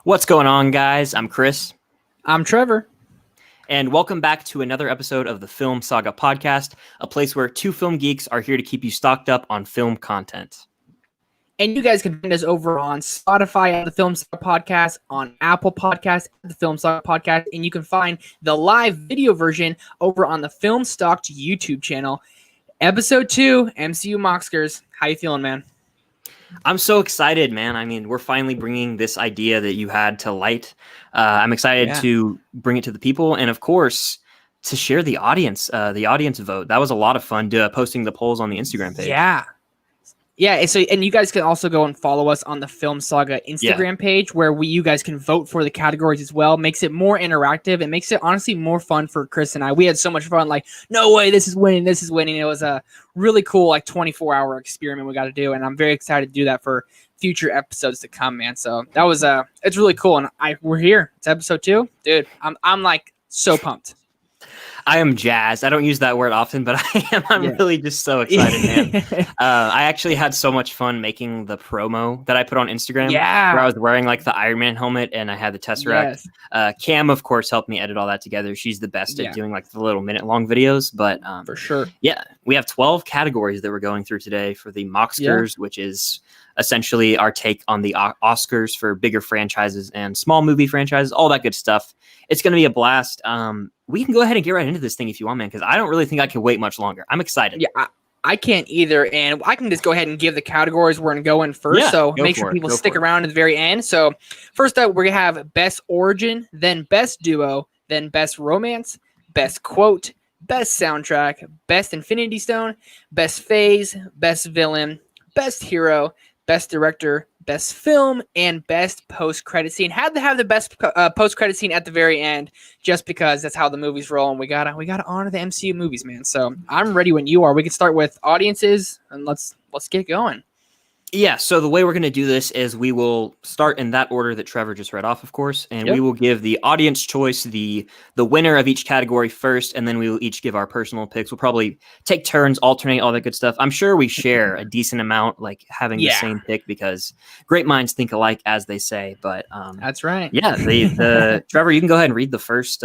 What's going on, guys? I'm Chris, I'm Trevor. and welcome back to another episode of the Film Saga Podcast, a place where two film geeks are here to keep you stocked up on film content. And you guys can find us over on Spotify at the Film Saga Podcast, on Apple Podcasts at the Film Saga Podcast, and you can find the live video version over on the Film Stocked YouTube channel. Episode 2, MCU Moxkers. How you feeling, man? I'm so excited, man. I mean, we're finally bringing this idea that you had to light. I'm excited to bring it to the people, and of course, to share the audience vote. That was a lot of fun posting the polls on the Instagram page. Yeah, so and you guys can also go and follow us on the Film Saga Instagram page where you guys can vote for the categories as well. Makes it more interactive. It makes it honestly more fun for Chris and I. We had so much fun. Like, no way, this is winning. It was a really cool 24-hour experiment we got to do, and I'm very excited to do that for future episodes to come, man. So that was it's really cool, and we're here. It's episode 2, dude. I'm like so pumped. I am jazzed. I don't use that word often, but I'm really just so excited, man. I actually had so much fun making the promo that I put on Instagram. Yeah. Where I was wearing like the Iron Man helmet and I had the Tesseract. Yes. Cam, of course, helped me edit all that together. She's the best at doing like the little minute-long videos. But for sure. Yeah, we have 12 categories that we're going through today for the Moxkers, which is essentially our take on the Oscars for bigger franchises and small movie franchises, all that good stuff. It's going to be a blast. We can go ahead and get right into this thing if you want, man, because I don't really think I can wait much longer. I'm excited. Yeah, I can't either. And I can just go ahead and give the categories we're going to go in first. Yeah, so make sure people stick around to the very end. So first up, we're going to have Best Origin, then Best Duo, then Best Romance, Best Quote, Best Soundtrack, Best Infinity Stone, Best Phase, Best Villain, Best Hero, Best Director, Best Film, and Best Post-Credit Scene. Had to have the best post-credit scene at the very end, just because that's how the movies roll, and we gotta honor the MCU movies, man. So I'm ready when you are. We can start with audiences, and let's get going. Yeah, so the way we're going to do this is we will start in that order that Trevor just read off, of course, and we will give the audience choice the winner of each category first, and then we will each give our personal picks. We'll probably take turns, alternate, all that good stuff. I'm sure we share a decent amount, like having the same pick, because great minds think alike, as they say. But that's right. Yeah, the Trevor, you can go ahead and read the first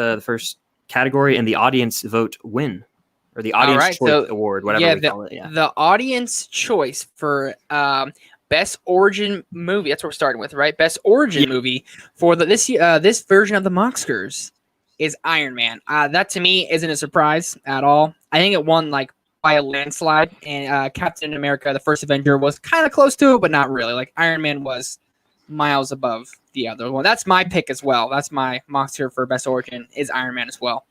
category, and the audience vote win. Or the audience choice award, whatever we call it. Yeah. The audience choice for Best Origin Movie. That's what we're starting with, right? Best Origin Movie for this version of the Moxkers is Iron Man. That to me isn't a surprise at all. I think it won like by a landslide, and Captain America: The First Avenger was kind of close to it, but not really. Like Iron Man was miles above the other one. That's my pick as well. That's my Moxker for Best Origin is Iron Man as well.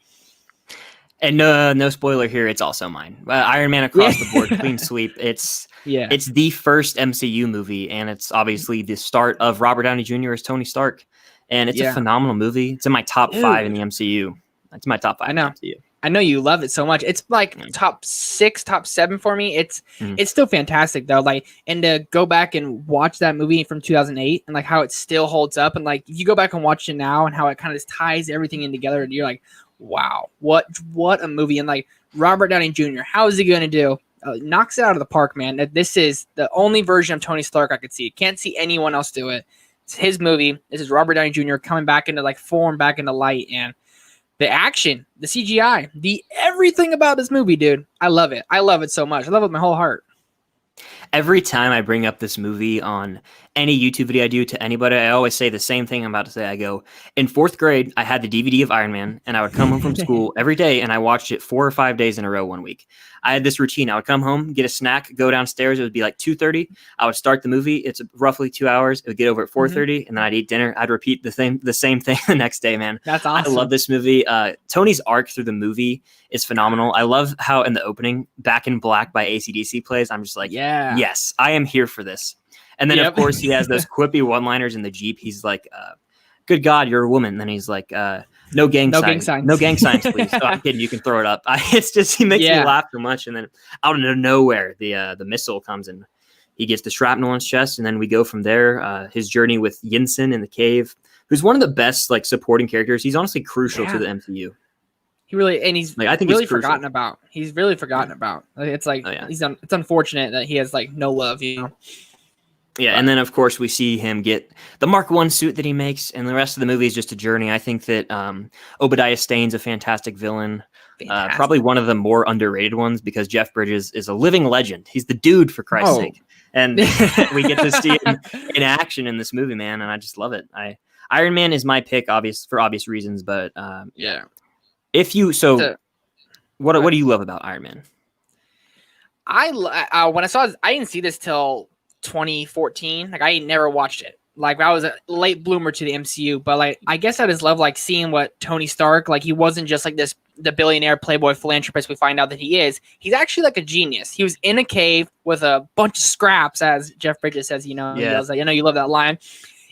And no spoiler here, it's also mine. Iron Man across the board, clean sweep. It's the first MCU movie, and it's obviously the start of Robert Downey Jr. as Tony Stark. And it's a phenomenal movie. It's in my top 5 in the MCU. It's my top 5 in the MCU. I know you love it so much. It's like top 6, top 7 for me. It's still fantastic though. Like, and to go back and watch that movie from 2008 and like how it still holds up, and like you go back and watch it now and how it kind of ties everything in together, and you're like, wow, what a movie. And like Robert Downey Jr., how is he going to do? Knocks it out of the park, man. This is the only version of Tony Stark I could see. Can't see anyone else do it. It's his movie. This is Robert Downey Jr. coming back into like form, back into light, and the action, the CGI, the everything about this movie, dude. I love it. I love it so much. I love it with my whole heart. Every time I bring up this movie on any YouTube video I do to anybody, I always say the same thing I'm about to say. I go, in 4th grade, I had the DVD of Iron Man, and I would come home from school every day, and I watched it 4 or 5 days in a row one week. I had this routine. I would come home, get a snack, go downstairs. It would be like 2:30. I would start the movie. It's roughly 2 hours. It would get over at 4:30, and then I'd eat dinner. I'd repeat the same thing the next day, man. That's awesome. I love this movie. Tony's arc through the movie is phenomenal. I love how in the opening, Back in Black by AC/DC plays. I'm just like, yes, I am here for this. And then, of course, he has those quippy one-liners in the Jeep. He's like, good God, you're a woman. Then he's like, no gang signs. No gang signs, please. Oh, I'm kidding. You can throw it up. It's just, he makes me laugh too much. And then out of nowhere, the missile comes and he gets the shrapnel on his chest. And then we go from there. His journey with Yinsen in the cave, who's one of the best like supporting characters. He's honestly crucial to the MCU. He really, and he's like, I think really he's forgotten about. He's really forgotten about. It's like it's unfortunate that he has like no love, you know. Yeah, and then of course we see him get the Mark I suit that he makes, and the rest of the movie is just a journey. I think that Obadiah Stane's a fantastic villain, probably one of the more underrated ones because Jeff Bridges is a living legend. He's the dude, for Christ's sake, and we get to see him in action in this movie, man, and I just love it. Iron Man is my pick, for obvious reasons, but if you what do you love about Iron Man? When I saw this, I didn't see this till 2014. Like I never watched it. Like I was a late bloomer to the MCU, but like I guess I just love like seeing what Tony Stark, like he wasn't just like the billionaire playboy philanthropist we find out that he is. He's actually like a genius. He was in a cave with a bunch of scraps, as Jeff Bridges says, he was like, you love that line.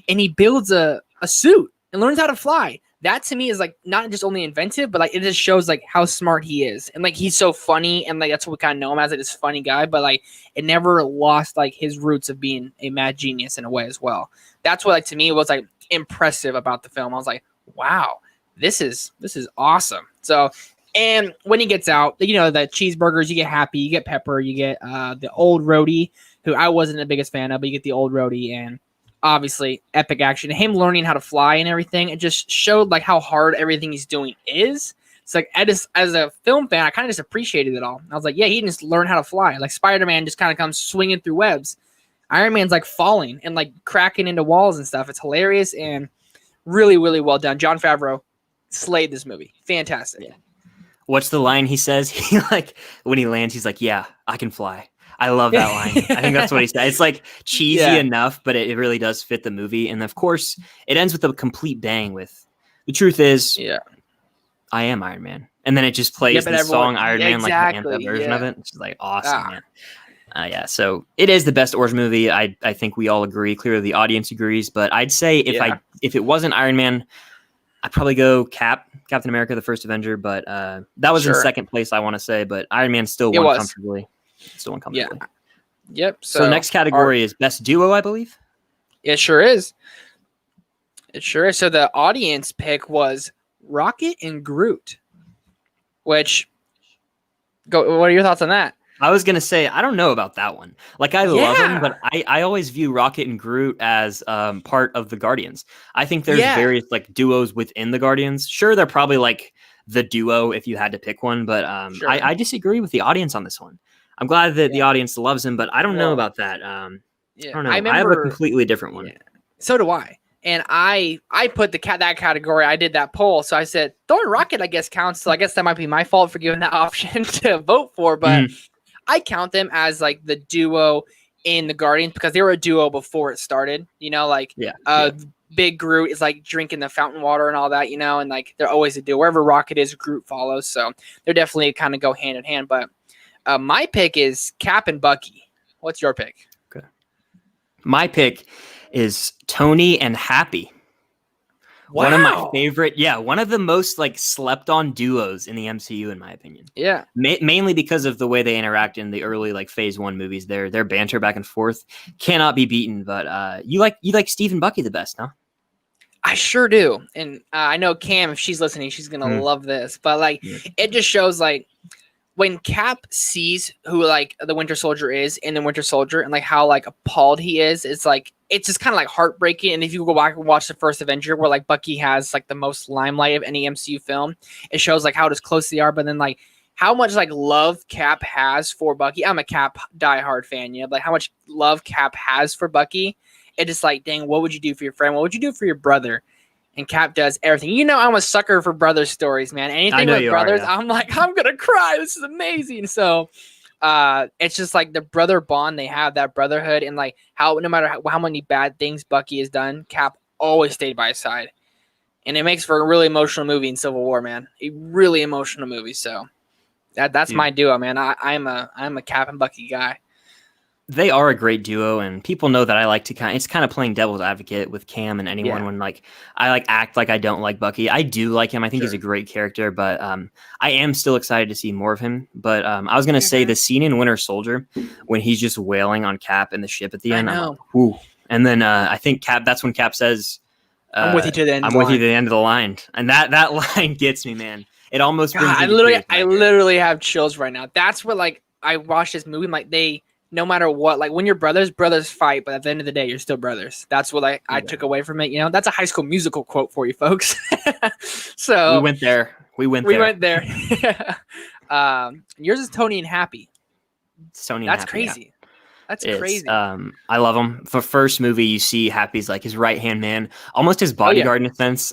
And he builds a suit and learns how to fly. That to me is like not just only inventive, but like it just shows like how smart he is. And like he's so funny, and like that's what we kind of know him as, like this funny guy, but like it never lost like his roots of being a mad genius in a way as well. That's what like to me was like impressive about the film. I was like, wow, this is awesome. So, and when he gets out, the cheeseburgers, you get Happy, you get Pepper, you get the old roadie, who I wasn't the biggest fan of, but you get the old roadie, and obviously epic action. Him learning how to fly and everything, it just showed like how hard everything he's doing is. It's like as a film fan, I kind of just appreciated it all. I was like, yeah, he didn't just learn how to fly. Like Spider-Man just kind of comes swinging through webs. Iron Man's like falling and like cracking into walls and stuff. It's hilarious and really, really well done. Jon Favreau slayed this movie. Fantastic. Yeah. What's the line he says? He like when he lands, he's like, "Yeah, I can fly." I love that line. I think that's what he said. It's like cheesy enough, but it really does fit the movie. And of course, it ends with a complete bang with the truth is, I am Iron Man. And then it just plays the song Iron Man, like the anthem version of it. It's just like awesome, man. So it is the best origin movie. I think we all agree. Clearly the audience agrees. But I'd say if it wasn't Iron Man, I'd probably go Captain America, the First Avenger. But that was in second place, I want to say. But Iron Man still won comfortably. Yeah. Yep. So next category is best duo, I believe. It sure is. So the audience pick was Rocket and Groot. What are your thoughts on that? I was gonna say I don't know about that one. Like I love them, but I always view Rocket and Groot as part of the Guardians. I think there's various like duos within the Guardians. Sure, they're probably like the duo if you had to pick one, but I disagree with the audience on this one. I'm glad that the audience loves him, but I don't know about that. I don't know. I have a completely different one. Yeah. So do I. And I put that category. I did that poll. So I said, Thor and Rocket, I guess, counts. So I guess that might be my fault for giving that option to vote for. But I count them as like the duo in the Guardians because they were a duo before it started. Big Groot is like drinking the fountain water and all that, and like they're always a duo. Wherever Rocket is, Groot follows. So they're definitely kind of go hand in hand. But my pick is Cap and Bucky. What's your pick? Okay. My pick is Tony and Happy. Wow. One of my favorite, one of the most like slept on duos in the MCU, in my opinion. Yeah. Mainly because of the way they interact in the early like phase 1 movies. Their banter back and forth cannot be beaten. But you like Steve and Bucky the best, huh? I sure do. And I know Cam, if she's listening, she's going to love this. But like, it just shows like, when Cap sees who like the Winter Soldier is in the Winter Soldier and like how like appalled he is, it's just kind of like heartbreaking. And if you go back and watch the first Avenger where like Bucky has like the most limelight of any MCU film, it shows like how close they are, but then like how much like love Cap has for Bucky. I'm a Cap diehard fan, like how much love Cap has for Bucky. It just like, dang, what would you do for your friend? What would you do for your brother? And Cap does everything. I'm a sucker for brother stories, man. Anything with brothers, I'm like, I'm going to cry. This is amazing. So it's just like the brother bond they have, that brotherhood, and like how no matter how many bad things Bucky has done, Cap always stayed by his side. And it makes for a really emotional movie in Civil War, man. A really emotional movie. So that's my duo, man. I'm a Cap and Bucky guy. They are a great duo, and people know that I like to it's kind of playing devil's advocate with Cam and anyone when like I like act like I don't like Bucky. I do like him. I think he's a great character, but I am still excited to see more of him. But I was gonna say the scene in Winter Soldier when he's just wailing on Cap and the ship at the end. I'm like, whoo. And then I think that's when Cap says, "I'm with you to the end. I'm with you to the end of the line," and that line gets me, man. It almost brings I literally have chills right now. That's what like I watched this movie. Like no matter what, like when you're brothers fight, but at the end of the day, you're still brothers. That's what I took away from it. You know, that's a High School Musical quote for you folks. So we went there. We went there. Yours is Tony and Happy. It's Tony That's and Happy, crazy. Yeah. That's crazy. I love him. For first movie, you see Happy's like his right hand man, almost his bodyguard in a sense.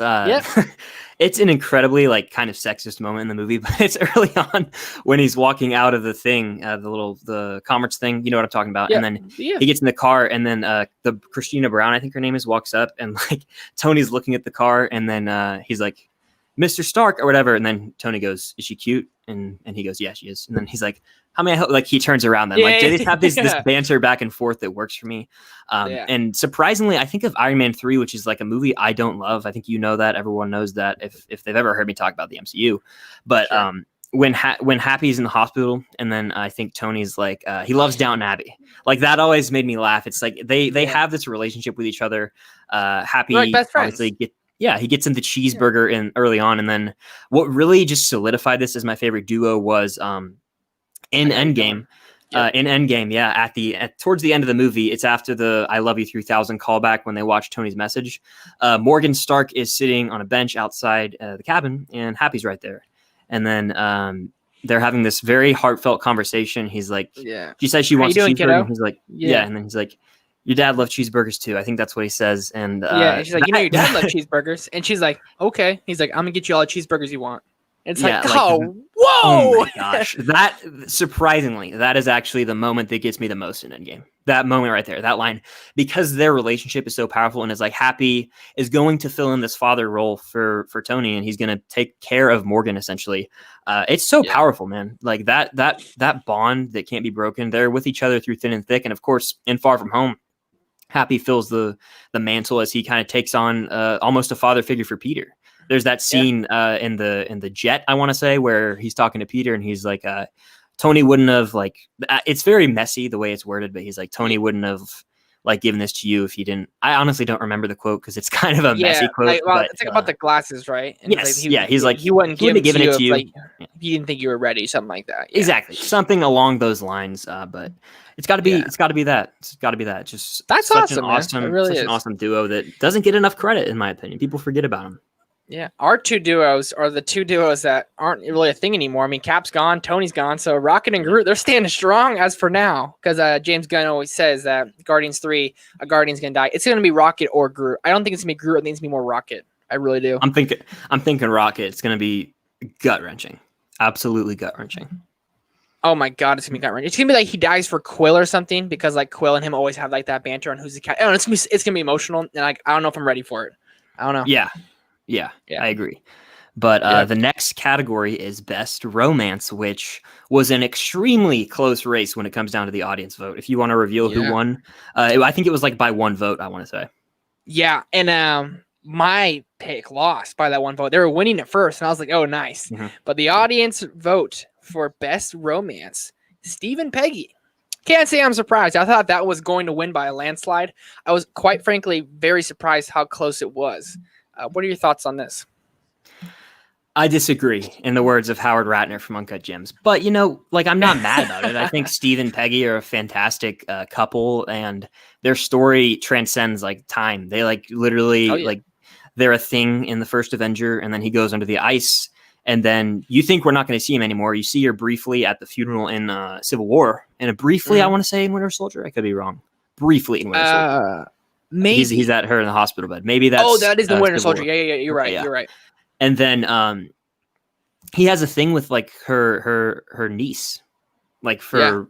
It's an incredibly like kind of sexist moment in the movie, but it's early on when he's walking out of the thing, the conference thing. You know what I'm talking about? And then he gets in the car, and then the Christina Brown, I think her name is, walks up, and like Tony's looking at the car, and then he's like, Mr. Stark or whatever, and then Tony goes, "Is she cute?" And he goes, "Yeah, she is." And then he's like, "How may I help?" Like he turns around then. They just have this banter back and forth that works for me. And surprisingly, I think of Iron Man 3, which is like a movie I don't love. I think you know that. Everyone knows that if they've ever heard me talk about the MCU. But when Happy's in the hospital, and then I think Tony's like, he loves Downton Abbey. Like that always made me laugh. It's like they have this relationship with each other. Happy like best friends. Obviously he gets into cheeseburger in early on, and then what really just solidified this as my favorite duo was in Endgame. Towards the end of the movie, it's after the "I Love You 3000" callback when they watch Tony's message. Morgan Stark is sitting on a bench outside the cabin, and Happy's right there, and then they're having this very heartfelt conversation. He's like, she says she wants a cheeseburger, and he's like, and then he's like, your dad loved cheeseburgers too. I think that's what he says. And and she's like, your dad loved cheeseburgers. And she's like, okay. He's like, I'm gonna get you all the cheeseburgers you want. It's whoa! Oh my gosh! That surprisingly, that is actually the moment that gets me the most in Endgame. That moment right there, that line, because their relationship is so powerful, and is like Happy is going to fill in this father role for Tony, and he's going to take care of Morgan essentially. It's so powerful, man. Like that bond that can't be broken. They're with each other through thin and thick, and of course, in Far From Home, Happy fills the mantle as he kind of takes on almost a father figure for Peter. There's that scene in the jet, I want to say, where he's talking to Peter, and he's like, Tony wouldn't have like. It's very messy the way it's worded, but he's like, Tony wouldn't have like given this to you if he didn't. I honestly don't remember the quote because it's kind of a messy quote. It's like about the glasses, right? And yes, he's like he wouldn't give given it to you. Like, he didn't think you were ready, something like that. Yeah. Exactly, something along those lines. But it's got to be. It's got to be that. It's got to be that. Just that's such awesome. An awesome duo that doesn't get enough credit, in my opinion. People forget about them. Yeah, our two duos are the two duos that aren't really a thing anymore. I mean, Cap's gone, Tony's gone, so Rocket and Groot, they're standing strong as for now. Because James Gunn always says that Guardians 3, a Guardian's gonna die. It's gonna be Rocket or Groot. I don't think it's gonna be Groot. I think it's gonna be more Rocket. I really do. I'm thinking Rocket. It's gonna be gut wrenching, absolutely gut wrenching. Oh my god, it's gonna be gut wrenching. It's gonna be like he dies for Quill or something because like Quill and him always have like that banter on who's the cat. I don't know, it's gonna be emotional, and like I don't know if I'm ready for it. I don't know. Yeah, I agree. But the next category is Best Romance, which was an extremely close race when it comes down to the audience vote. If you want to reveal who won, I think it was like by one vote, I want to say. Yeah, and my pick lost by that one vote. They were winning at first, and I was like, oh, nice. Mm-hmm. But the audience vote for Best Romance, Steve and Peggy. Can't say I'm surprised. I thought that was going to win by a landslide. I was, quite frankly, very surprised how close it was. What are your thoughts on this? I disagree, in the words of Howard Ratner from Uncut Gems. But, you know, like, I'm not mad about it. I think Steve and Peggy are a fantastic couple, and their story transcends, like, time. They, like, literally, like, they're a thing in the first Avenger, and then he goes under the ice, and then you think we're not going to see him anymore. You see her briefly at the funeral in Civil War, and briefly, I want to say, in Winter Soldier. I could be wrong. Briefly in Winter Soldier. Maybe he's at her in the hospital bed. Maybe that's that is the Winter Soldier. Yeah. You're right. You're right. And then he has a thing with like her niece, like for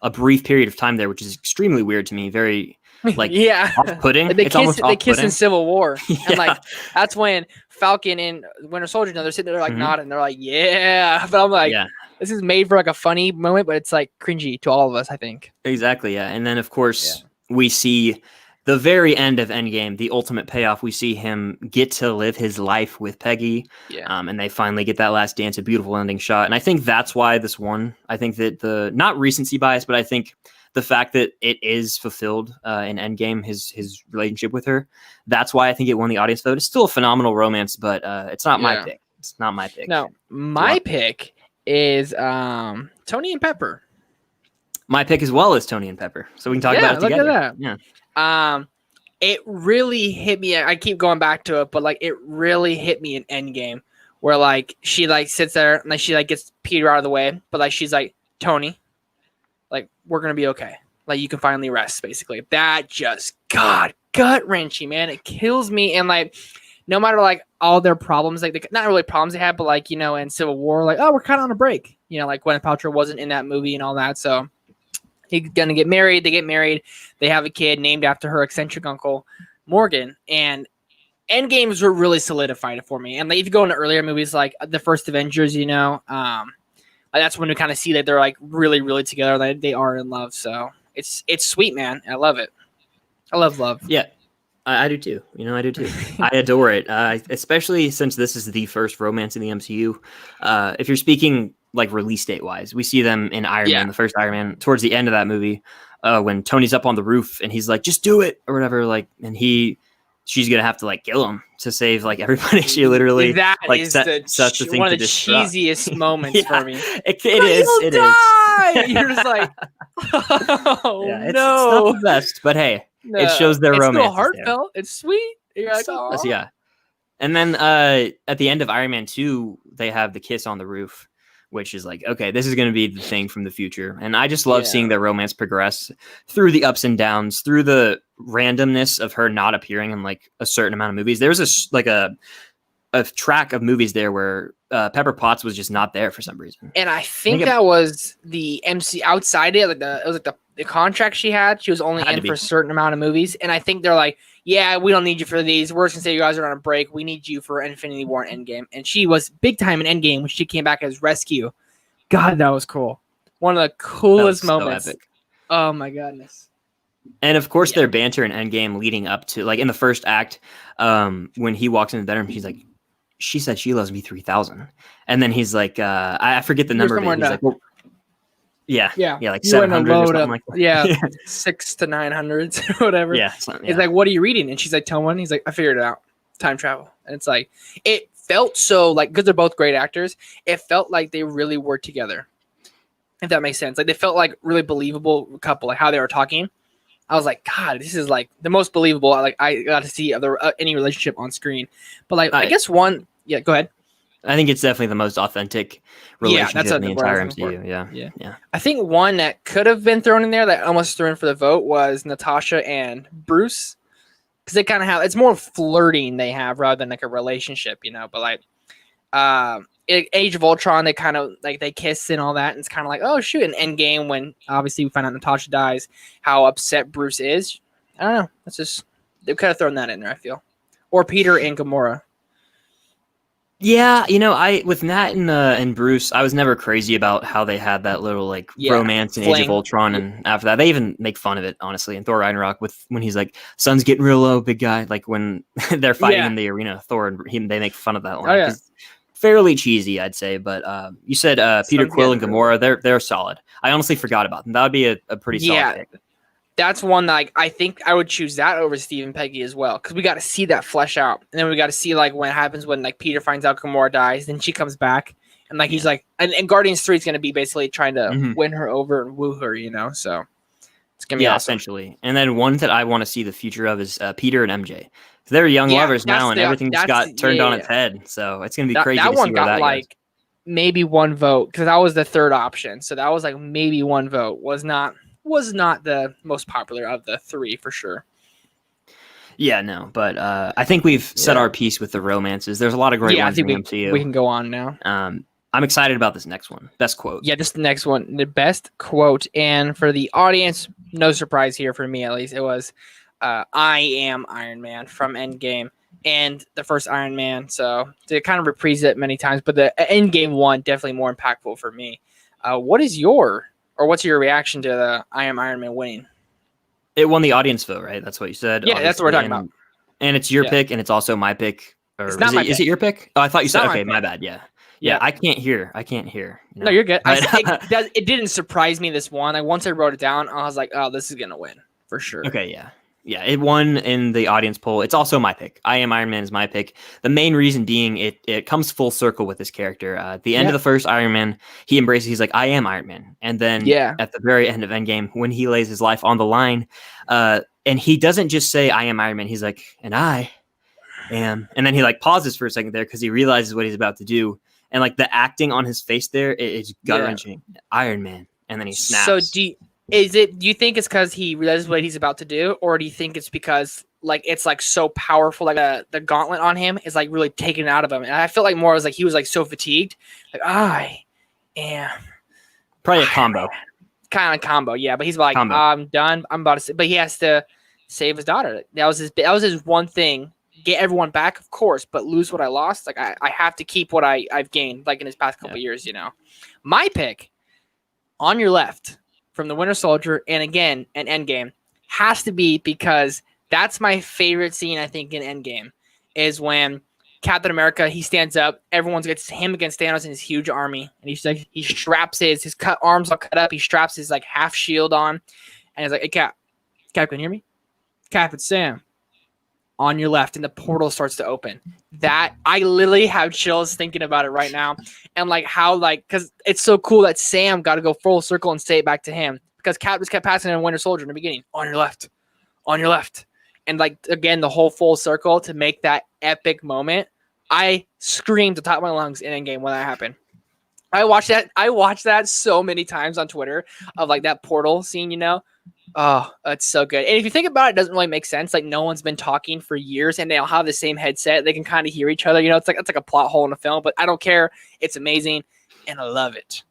a brief period of time there, which is extremely weird to me. Very like off-putting. They kiss in Civil War, and like that's when Falcon and Winter Soldier, they're sitting there like nodding. They're like, yeah, but I'm like, this is made for like a funny moment, but it's like cringy to all of us, I think. Exactly. Yeah, and then of course we see. The very end of Endgame, the ultimate payoff, we see him get to live his life with Peggy, and they finally get that last dance, a beautiful ending shot. And I think that's why this won. I think that not recency bias, but I think the fact that it is fulfilled in Endgame, his relationship with her, that's why I think it won the audience vote. It's still a phenomenal romance, but it's not my pick. It's not my pick. No, my pick is Tony and Pepper. My pick as well is Tony and Pepper, so we can talk about it together. Look at that. Yeah. It really hit me. I keep going back to it, but like it really hit me in Endgame, where like she like sits there and like she like gets Peter out of the way, but like she's like, Tony, like we're gonna be okay. Like you can finally rest, basically. That just gut wrenching, man. It kills me. And like, no matter like all their problems, like not really problems they had, but like in Civil War, like we're kind of on a break. Like Gwyneth Paltrow wasn't in that movie and all that, so. He's gonna get married. They get married. They have a kid named after her eccentric uncle, Morgan. And Endgames were really solidified it for me. And like, if you go into earlier movies like the first Avengers, that's when we kind of see that they're like really, really together. Like, they are in love. So it's sweet, man. I love it. I love love. Yeah, I do too. I do too. I adore it, especially since this is the first romance in the MCU. If you're speaking like release date wise, we see them in Iron Man, the first Iron Man, towards the end of that movie, when Tony's up on the roof and he's like, just do it or whatever. Like, and she's going to have to like kill him to save like everybody. She literally that like is sets the thing one to of the destruct. cheesiest moments for me. It is. You're just like, oh it's no. not the best, but hey, it shows their romance. It's still heartfelt. It's sweet. You're like, oh. Yeah. And then at the end of Iron Man 2, they have the kiss on the roof, which is like, okay, this is going to be the thing from the future. And I just love seeing their romance progress through the ups and downs, through the randomness of her not appearing in like a certain amount of movies. There was a track of movies there where Pepper Potts was just not there for some reason. And I think that was the MC outside it. Like it was like the contract she had. She was only in for a certain amount of movies. And I think they're like, yeah, we don't need you for these. We're just going to say you guys are on a break. We need you for Infinity War and Endgame. And she was big time in Endgame when she came back as Rescue. God, that was cool. One of the coolest moments. So epic. Oh, my goodness. And, of course, their banter in Endgame leading up to, like, in the first act, when he walks into the bedroom, he's like, she said she loves me 3,000. And then he's like, I forget the number. But he's like, well, yeah, like 700 or something like that. Yeah, 6 to 900s or whatever. Yeah. He's like, what are you reading? And she's like, tell one. He's like, I figured it out. Time travel. And it's like, it felt so like, because they're both great actors, it felt like they really were together. If that makes sense. Like they felt like really believable couple, like how they were talking. I was like, God, this is like the most believable like I got to see any relationship on screen. But like, I guess one, go ahead. I think it's definitely the most authentic relationship in the entire MCU. Yeah. I think one that could have been thrown in there that almost threw in for the vote was Natasha and Bruce, because they kind of have, it's more flirting they have rather than like a relationship, But like, Age of Ultron, they kind of like they kiss and all that, and it's kind of like, oh shoot. And Endgame, when obviously we find out Natasha dies, how upset Bruce is. I don't know. That's just they could have thrown that in there. I feel, or Peter and Gamora. Yeah, I with Nat and Bruce, I was never crazy about how they had that little like romance in Age of Ultron, and after that, they even make fun of it honestly in Thor Ragnarok when he's like, "Sun's getting real low, big guy." Like when they're fighting in the arena, Thor and they make fun of that line. Oh, yeah. Fairly cheesy, I'd say, but you said Peter Quill and Gamora, they're solid. I honestly forgot about them. That would be a pretty solid pick. That's one that I think I would choose that over Steve and Peggy as well, because we got to see that flesh out, and then we got to see like what happens when like Peter finds out Gamora dies, then she comes back, and like he's like, and Guardians 3 is going to be basically trying to win her over and woo her, So it's gonna be awesome. Essentially. And then one that I want to see the future of is Peter and MJ. They're young lovers now, and everything just got turned on its head. So it's gonna be crazy. That one got like maybe one vote because that was the third option. So that was like maybe one vote. Was not the most popular of the three for sure. Yeah, no, but I think we've said our piece with the romances. There's a lot of great ones in the MCU. We can go on now. I'm excited about this next one. Best quote. Yeah, this is the next one. The best quote. And for the audience, no surprise here for me at least. It was I am Iron Man from Endgame and the first Iron Man. So they kind of reprise it many times, but the Endgame one definitely more impactful for me. What's your reaction to the I am Iron Man winning? It won the audience vote, right? That's what you said. Yeah, that's what we're talking about. And it's your pick, and it's also my pick. Or it's not my pick. Is it your pick? Oh, I thought you said, okay, my bad. Yeah. I can't hear. No, you're good. It didn't surprise me this one. Once I wrote it down, I was like, oh, this is going to win for sure. Okay, yeah. Yeah, it won in the audience poll. It's also my pick. I Am Iron Man is my pick. The main reason being it comes full circle with this character. At the end of the first Iron Man, he's like, I am Iron Man. And then at the very end of Endgame, when he lays his life on the line, and he doesn't just say, I am Iron Man. He's like, and I am. And then he like pauses for a second there because he realizes what he's about to do. And like the acting on his face there, it's gut-wrenching. Iron Man. And then he snaps. So do you think it's because he realizes what he's about to do, or do you think it's because like it's like so powerful, like the gauntlet on him is like really taken out of him? And I feel like more was like he was like so fatigued, like I am probably a combo, kind of combo, yeah. But he's like, I'm done. I'm about to, but he has to save his daughter. That was his one thing. Get everyone back, of course, but lose what I lost. Like I have to keep what I've gained, like in his past couple years. You know, my pick on your left from the Winter Soldier and again an Endgame has to be because that's my favorite scene. I think in Endgame is when Captain America, he stands up, everyone gets him against Thanos and his huge army, and he's like he straps his arms all cut up, he straps his like half shield on, and he's like, hey Cap, can you hear me? Cap, it's Sam. On your left, and the portal starts to open. That I literally have chills thinking about it right now, and like how like because it's so cool that Sam got to go full circle and say it back to him because Cap just kept passing in Winter Soldier in the beginning. On your left, and like again the whole full circle to make that epic moment. I screamed at the top of my lungs in Endgame when that happened. I watched that so many times on Twitter of like that portal scene, you know. Oh, it's so good. And if you think about it, it doesn't really make sense. Like no one's been talking for years and they all have the same headset. They can kind of hear each other. You know, it's like a plot hole in a film, but I don't care. It's amazing and I love it.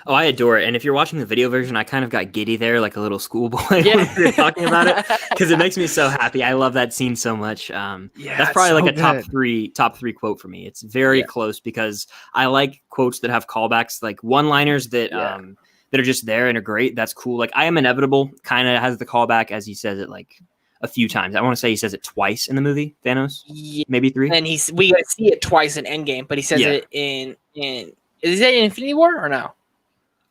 Oh, I adore it. And if you're watching the video version, I kind of got giddy there like a little schoolboy when we were talking about it because it makes me so happy. I love that scene so much. That's probably like a top three quote for me. It's very close because I like quotes that have callbacks, like one-liners that are just there and are great. That's cool. Like I Am Inevitable kind of has the callback as he says it like a few times. I want to say he says it twice in the movie, Thanos. Yeah. Maybe 3. And we see it twice in Endgame, but he says it in is it in Infinity War or no?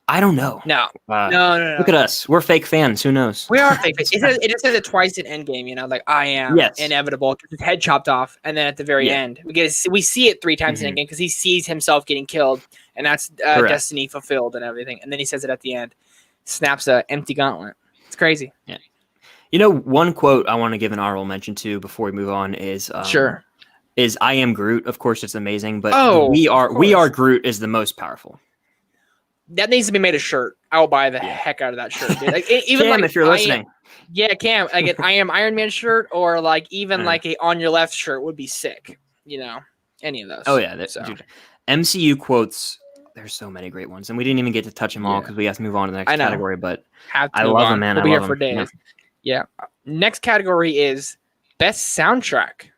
I don't know. No. No. Look at us. We're fake fans. Who knows? We are fake fans. It just says it twice in Endgame, you know, like I am inevitable. His head chopped off. And then at the very end, we see it 3 times in Endgame because he sees himself getting killed. And that's destiny fulfilled and everything. And then he says it at the end. Snaps a empty gauntlet. It's crazy. Yeah. You know, one quote I want to give an honorable mention to before we move on is is I Am Groot. Of course, it's amazing. But we are Groot is the most powerful. That needs to be made a shirt. I will buy the heck out of that shirt. Dude. Like even Cam, like if you're listening, Cam, like an I Am Iron Man shirt, or like even like a On Your Left shirt would be sick. You know, any of those. Oh yeah, dude, MCU quotes. There's so many great ones, and we didn't even get to touch them all because we have to move on to the next category. But I love them, man. We'll be here for days. Yeah. Next category is best soundtrack.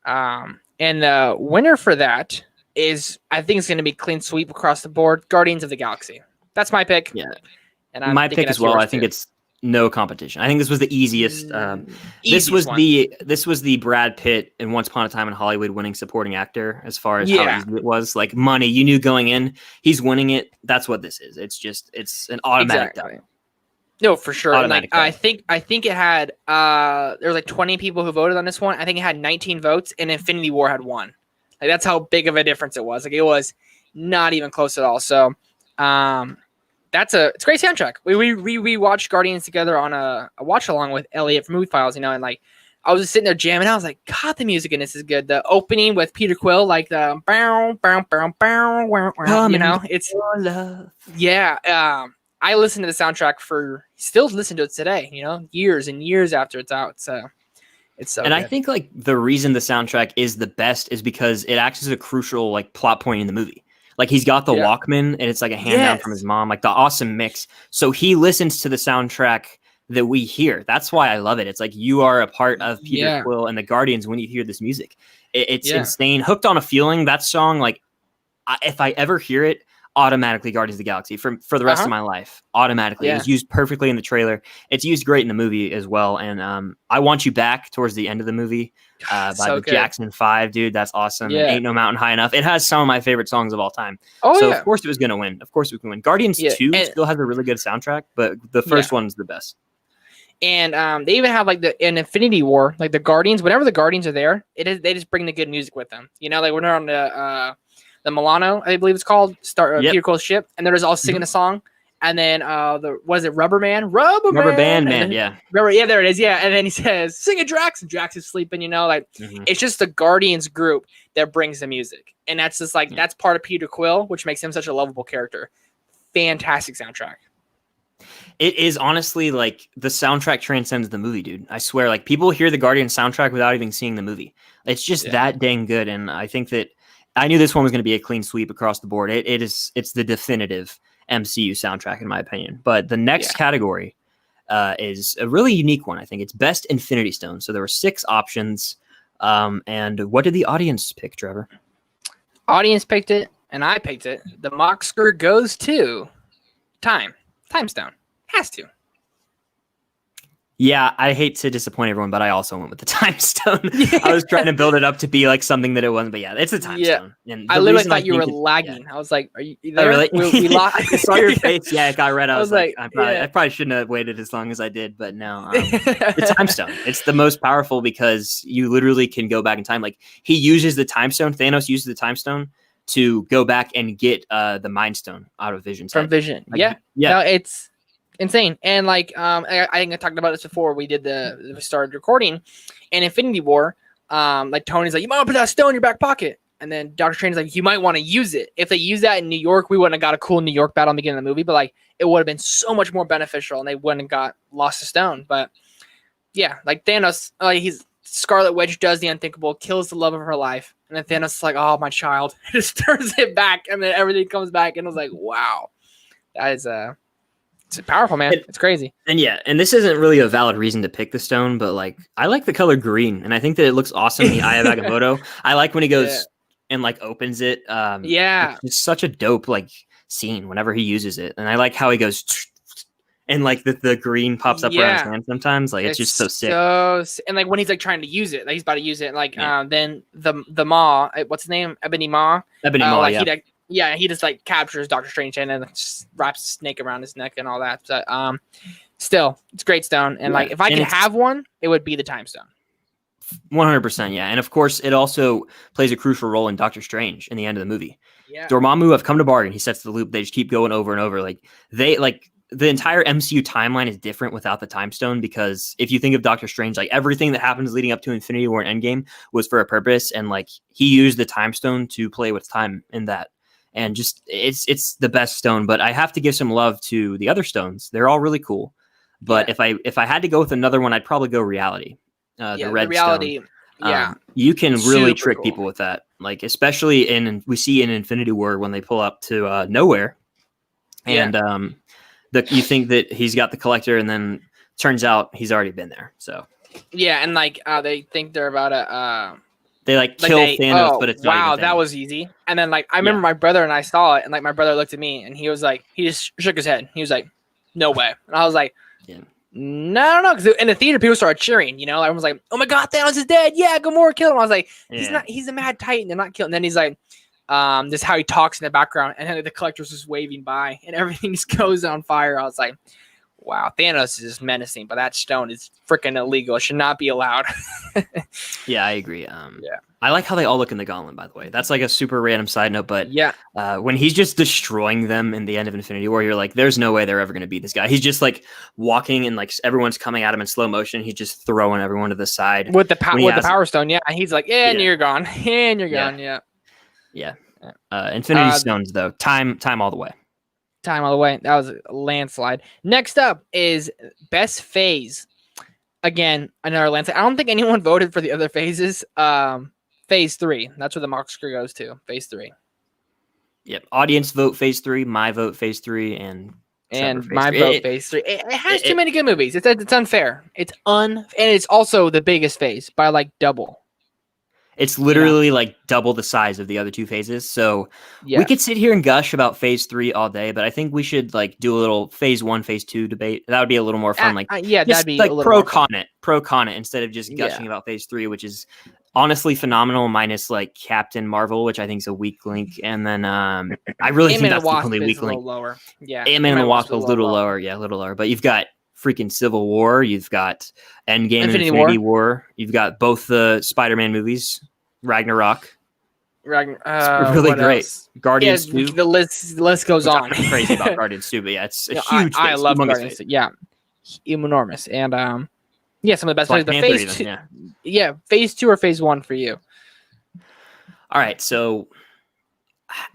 And the winner for that is, I think it's going to be clean sweep across the board. Guardians of the Galaxy. That's my pick. Yeah, and my pick as well. I think it's no competition. I think this was the easiest. This was the Brad Pitt in Once Upon a Time in Hollywood winning supporting actor as far as how easy it was. Like money, you knew going in, he's winning it. That's what this is. It's an automatic dub. No, for sure. Like I think it had there was like 20 people who voted on this one. I think it had 19 votes, and Infinity War had 1. Like that's how big of a difference it was. Like it was not even close at all. So it's a great soundtrack. We watched Guardians together on a watch along with Elliot from Movie Files, you know, and like I was just sitting there jamming. I was like, God, the music in this is good. The opening with Peter Quill, like the bow, bow, bow, bow, wow, wow, you know, it's I listened to the soundtrack still listen to it today, you know, years and years after it's out. So it's so and good. I think like the reason the soundtrack is the best is because it acts as a crucial like plot point in the movie. Like he's got the Walkman and it's like a hand down from his mom, like the awesome mix. So he listens to the soundtrack that we hear. That's why I love it. It's like you are a part of Peter Quill and the Guardians when you hear this music. It's insane. Hooked on a Feeling, that song, like if I ever hear it, automatically Guardians of the Galaxy for the rest of my life. Automatically. It was used perfectly in the trailer. It's used great in the movie as well. And I Want You Back towards the end of the movie by the Jackson 5, dude. That's awesome. And Ain't No Mountain High Enough. It has some of my favorite songs of all time. Of course it was going to win. Of course it was going to win. Guardians 2 still has a really good soundtrack, but the first one's the best. And they even have like in Infinity War, like the Guardians. Whenever the Guardians are there, they just bring the good music with them. You know, like when they're on the Milano, I believe it's called, Peter Quill's ship, and they're just all singing a song. And then was it Rubber Band Man, yeah. There it is, yeah. And then he says, "Sing it, Drax," and Drax is sleeping. You know, like it's just the Guardians group that brings the music, and that's just like that's part of Peter Quill, which makes him such a lovable character. Fantastic soundtrack. It is honestly like the soundtrack transcends the movie, dude. I swear, like people hear the Guardians soundtrack without even seeing the movie. It's just that dang good, and I think that I knew this one was going to be a clean sweep across the board. It's the definitive MCU soundtrack in my opinion. But the next category is a really unique one. I think it's Best Infinity Stone. So there were 6 options. And what did the audience pick, Trevor? Audience picked it, and I picked it. The Moxker goes to Time Stone. Has to. Yeah, I hate to disappoint everyone, but I also went with the Time Stone. I was trying to build it up to be like something that it wasn't, but yeah, it's a Time Stone. And I literally thought you were lagging. I was like, "Are you there?" Oh, really? I saw your face. Yeah, it got red. I was like, I probably shouldn't have waited as long as I did, but no. The Time Stone. It's the most powerful because you literally can go back in time. Like he uses the Time Stone. Thanos uses the Time Stone to go back and get the Mind Stone out of Vision's head. From Vision. Like, yeah. No, it's insane. And like I think I talked about this before we started recording. In Infinity War, like Tony's like, "You might want to put that stone in your back pocket." And then Doctor Strange's like, "You might want to use it." If they use that in New York, we wouldn't have got a cool New York battle in the beginning of the movie, but like it would have been so much more beneficial and they wouldn't have got lost a stone. But yeah, like Thanos, he's Scarlet Witch does the unthinkable, kills the love of her life, and then Thanos is like, "Oh, my child," just turns it back, and then everything comes back, and I was like, "Wow, that is it's powerful, man. It's crazy." And this isn't really a valid reason to pick the stone, but like I like the color green, and I think that it looks awesome in the Eye of Agamotto. I like when he goes and like opens it. It's such a dope like scene whenever he uses it, and I like how he goes and like the green pops up around his hand sometimes. Like it's just so sick. And like when he's like trying to use it, like he's about to use it, and like then the Maw, what's his name? Ebony Maw. He just like captures Doctor Strange and then just wraps a snake around his neck and all that. But still, it's a great stone. And like if I could have one, it would be the Time Stone. 100%, yeah. And of course, it also plays a crucial role in Doctor Strange in the end of the movie. Yeah. Dormammu have come to bargain. He sets the loop. They just keep going over and over. Like the entire MCU timeline is different without the Time Stone, because if you think of Doctor Strange, like everything that happens leading up to Infinity War and Endgame was for a purpose, and like he used the Time Stone to play with time in that. And just it's the best stone. But I have to give some love to the other stones. They're all really cool. But if I had to go with another one, I'd probably go Reality. The red Reality stone. You can really trick people with that. Like especially we see in Infinity War when they pull up to nowhere, and you think that he's got the collector, and then turns out he's already been there. So and like they think they're about to they like kill Thanos, but it's not even that was easy. And then like I remember my brother and I saw it, and like my brother looked at me and he was like, he just shook his head. He was like, "No way." And I was like, No, because in the theater people started cheering. You know, everyone was like, "Oh my God, Thanos is dead! Yeah, Gamora killed him." I was like, He's a mad titan. They're not killing." And then he's like, "This is how he talks in the background," and then the collector's just waving by, and everything just goes on fire. I was like, "Wow, Thanos is just menacing, but that stone is freaking illegal. It should not be allowed." Yeah, I agree. I like how they all look in the gauntlet, by the way. That's like a super random side note, but when he's just destroying them in the end of Infinity War, you're like, there's no way they're ever going to beat this guy. He's just like walking and like everyone's coming at him in slow motion. He's just throwing everyone to the side. With the Power Stone, and he's like, and you're gone. And you're gone, Infinity Stones, though. Time all the way. Time all the way. That was a landslide. Next up is Best Phase. Again, another landslide. I don't think anyone voted for the other phases. Phase 3. That's where the Moxker goes to. Phase 3. Yep. Audience vote Phase 3. My vote Phase 3. And my vote Phase 3. It has too many good movies. It's unfair. And it's also the biggest phase by like double. It's literally like double the size of the other two phases. So we could sit here and gush about Phase 3 all day, but I think we should like do a little Phase 1, Phase 2 debate. That would be a little more fun. That'd be like pro con it instead of just gushing about Phase 3, which is honestly phenomenal, minus like Captain Marvel, which I think is a weak link. And then I really think that's the only weak link. Lower. Yeah. Ant-Man and the Wasp a little lower. Yeah, a little lower. But you've got freaking Civil War. You've got Endgame and Infinity War. You've got both the Spider-Man movies, Ragnarok. It's really great. Else? Guardians 2. The list goes on. I'm crazy about Guardians 2, but yeah, it's a huge. I love Guardians 2. Yeah, enormous. And some of the best plays. But phase 2, phase 2 or phase 1 for you? All right, so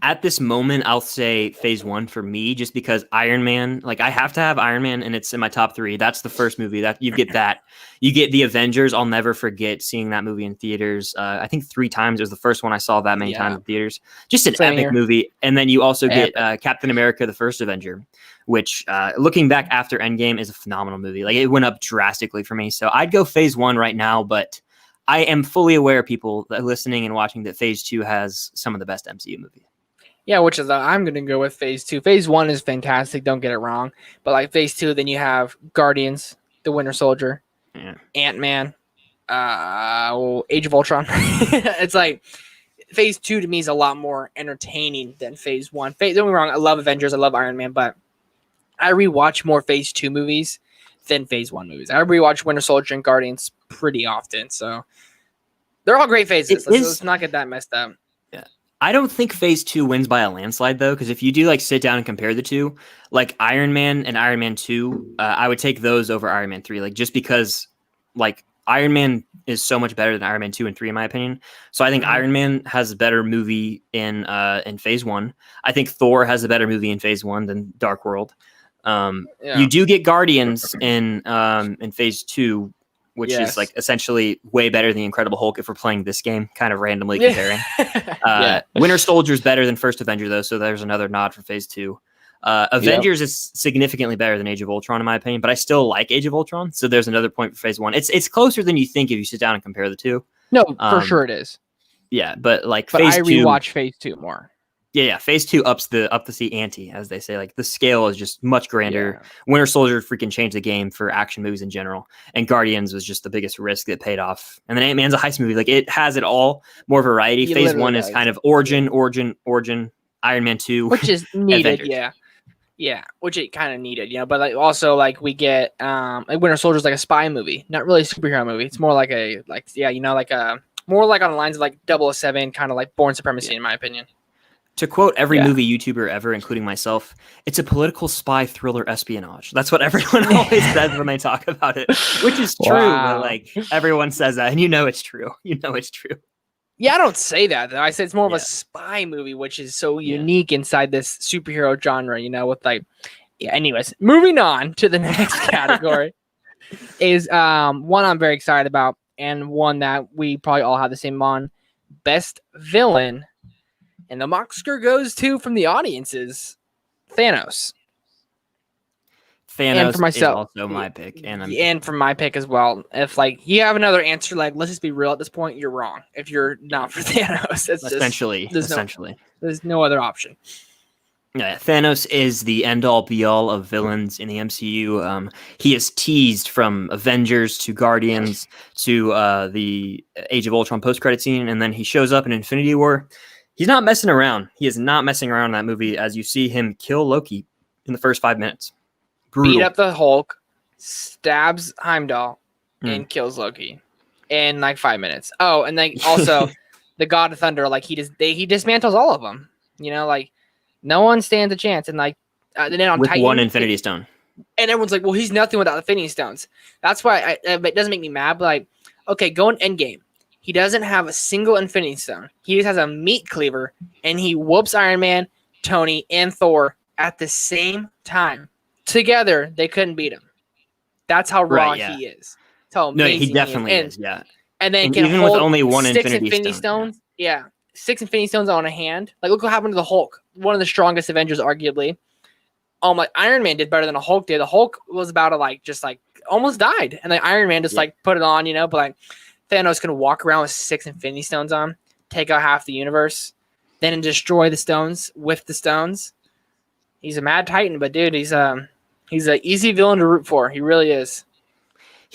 at this moment, I'll say phase 1 for me, just because Iron Man, like I have to have Iron Man, and it's in my top 3. That's the first movie that you get. That you get the Avengers. I'll never forget seeing that movie in theaters. I think 3 times. It was the first one I saw that many times in theaters. Just an epic movie. And then you also get Captain America: The First Avenger, which looking back after Endgame is a phenomenal movie. Like it went up drastically for me. So I'd go phase 1 right now, but I am fully aware, people that listening and watching, that phase 2 has some of the best MCU movies. Yeah, which is I'm going to go with phase 2. Phase 1 is fantastic. Don't get it wrong. But like phase 2, then you have Guardians, The Winter Soldier, Ant-Man, Age of Ultron. It's like phase 2 to me is a lot more entertaining than phase 1. Don't get me wrong. I love Avengers. I love Iron Man, but I rewatch more phase 2 movies than phase 1 movies. I rewatch Winter Soldier and Guardians pretty often. So they're all great phases. Let's not get that messed up. I don't think phase 2 wins by a landslide, though, because if you do like sit down and compare the two, like Iron Man and Iron Man 2, I would take those over Iron Man 3, like just because like Iron Man is so much better than Iron Man 2 and 3, in my opinion. So I think Iron Man has a better movie in phase 1. I think Thor has a better movie in phase 1 than Dark World. You do get Guardians in phase 2, which is like essentially way better than the Incredible Hulk if we're playing this game, kind of randomly comparing. Winter Soldier is better than First Avenger, though, so there's another nod for phase 2. Avengers is significantly better than Age of Ultron, in my opinion, but I still like Age of Ultron, so there's another point for phase 1. It's closer than you think if you sit down and compare the two. No, for sure it is. Yeah, but phase 2... I rewatch phase 2 more. Yeah. Phase 2 ups the ante, as they say. Like the scale is just much grander. Winter Soldier freaking changed the game for action movies in general, and Guardians was just the biggest risk that paid off. And then Ant-Man's a heist movie. Like it has it all, more variety. Phase 1 is kind of origin. Iron Man 2, which is needed. Yeah, which it kind of needed, But like also like we get like Winter Soldier's like a spy movie, not really a superhero movie. It's more like more like on the lines of like 007, kind of like Born Supremacy, in my opinion. To quote every movie YouTuber ever, including myself, it's a political spy thriller espionage. That's what everyone always says when they talk about it, which is true. But like everyone says that, and it's true. It's true. Yeah, I don't say that though. I say it's more of a spy movie, which is so unique inside this superhero genre. With like, Anyways, moving on to the next category is one I'm very excited about, and one that we probably all have the same on: best villain. And the Oscar goes to, from the audiences, Thanos. And for myself, is also my pick. And from my pick as well. If like you have another answer, like let's just be real at this point, you're wrong. If you're not for Thanos, it's essentially. There's no other option. Yeah, Thanos is the end-all be-all of villains in the MCU. He is teased from Avengers to Guardians to the Age of Ultron post-credit scene, and then he shows up in Infinity War. He's not messing around. He is not messing around in that movie, as you see him kill Loki in the first 5 minutes. Brutal. Beat up the Hulk, stabs Heimdall, and kills Loki in like 5 minutes. Oh, and then also the God of Thunder, like he dismantles all of them. Like no one stands a chance. And like then on with Titan, one Infinity Stone. And everyone's like, well, he's nothing without Infinity Stones. That's why it doesn't make me mad. But like, okay, go in Endgame. He doesn't have a single Infinity Stone. He just has a meat cleaver, and he whoops Iron Man, Tony, and Thor at the same time. Together, they couldn't beat him. That's how raw he is. That's how amazing he definitely is. Yeah. And then can even with only one Infinity Stone. Yeah. 6 Infinity Stones on a hand. Like, look what happened to the Hulk. One of the strongest Avengers, arguably. Like Iron Man did better than a Hulk did. The Hulk was about to almost died, and then Iron Man just put it on, But like Thanos can walk around with 6 Infinity Stones on, take out half the universe, then destroy the stones with the stones. He's a mad titan, but dude, he's an easy villain to root for. He really is.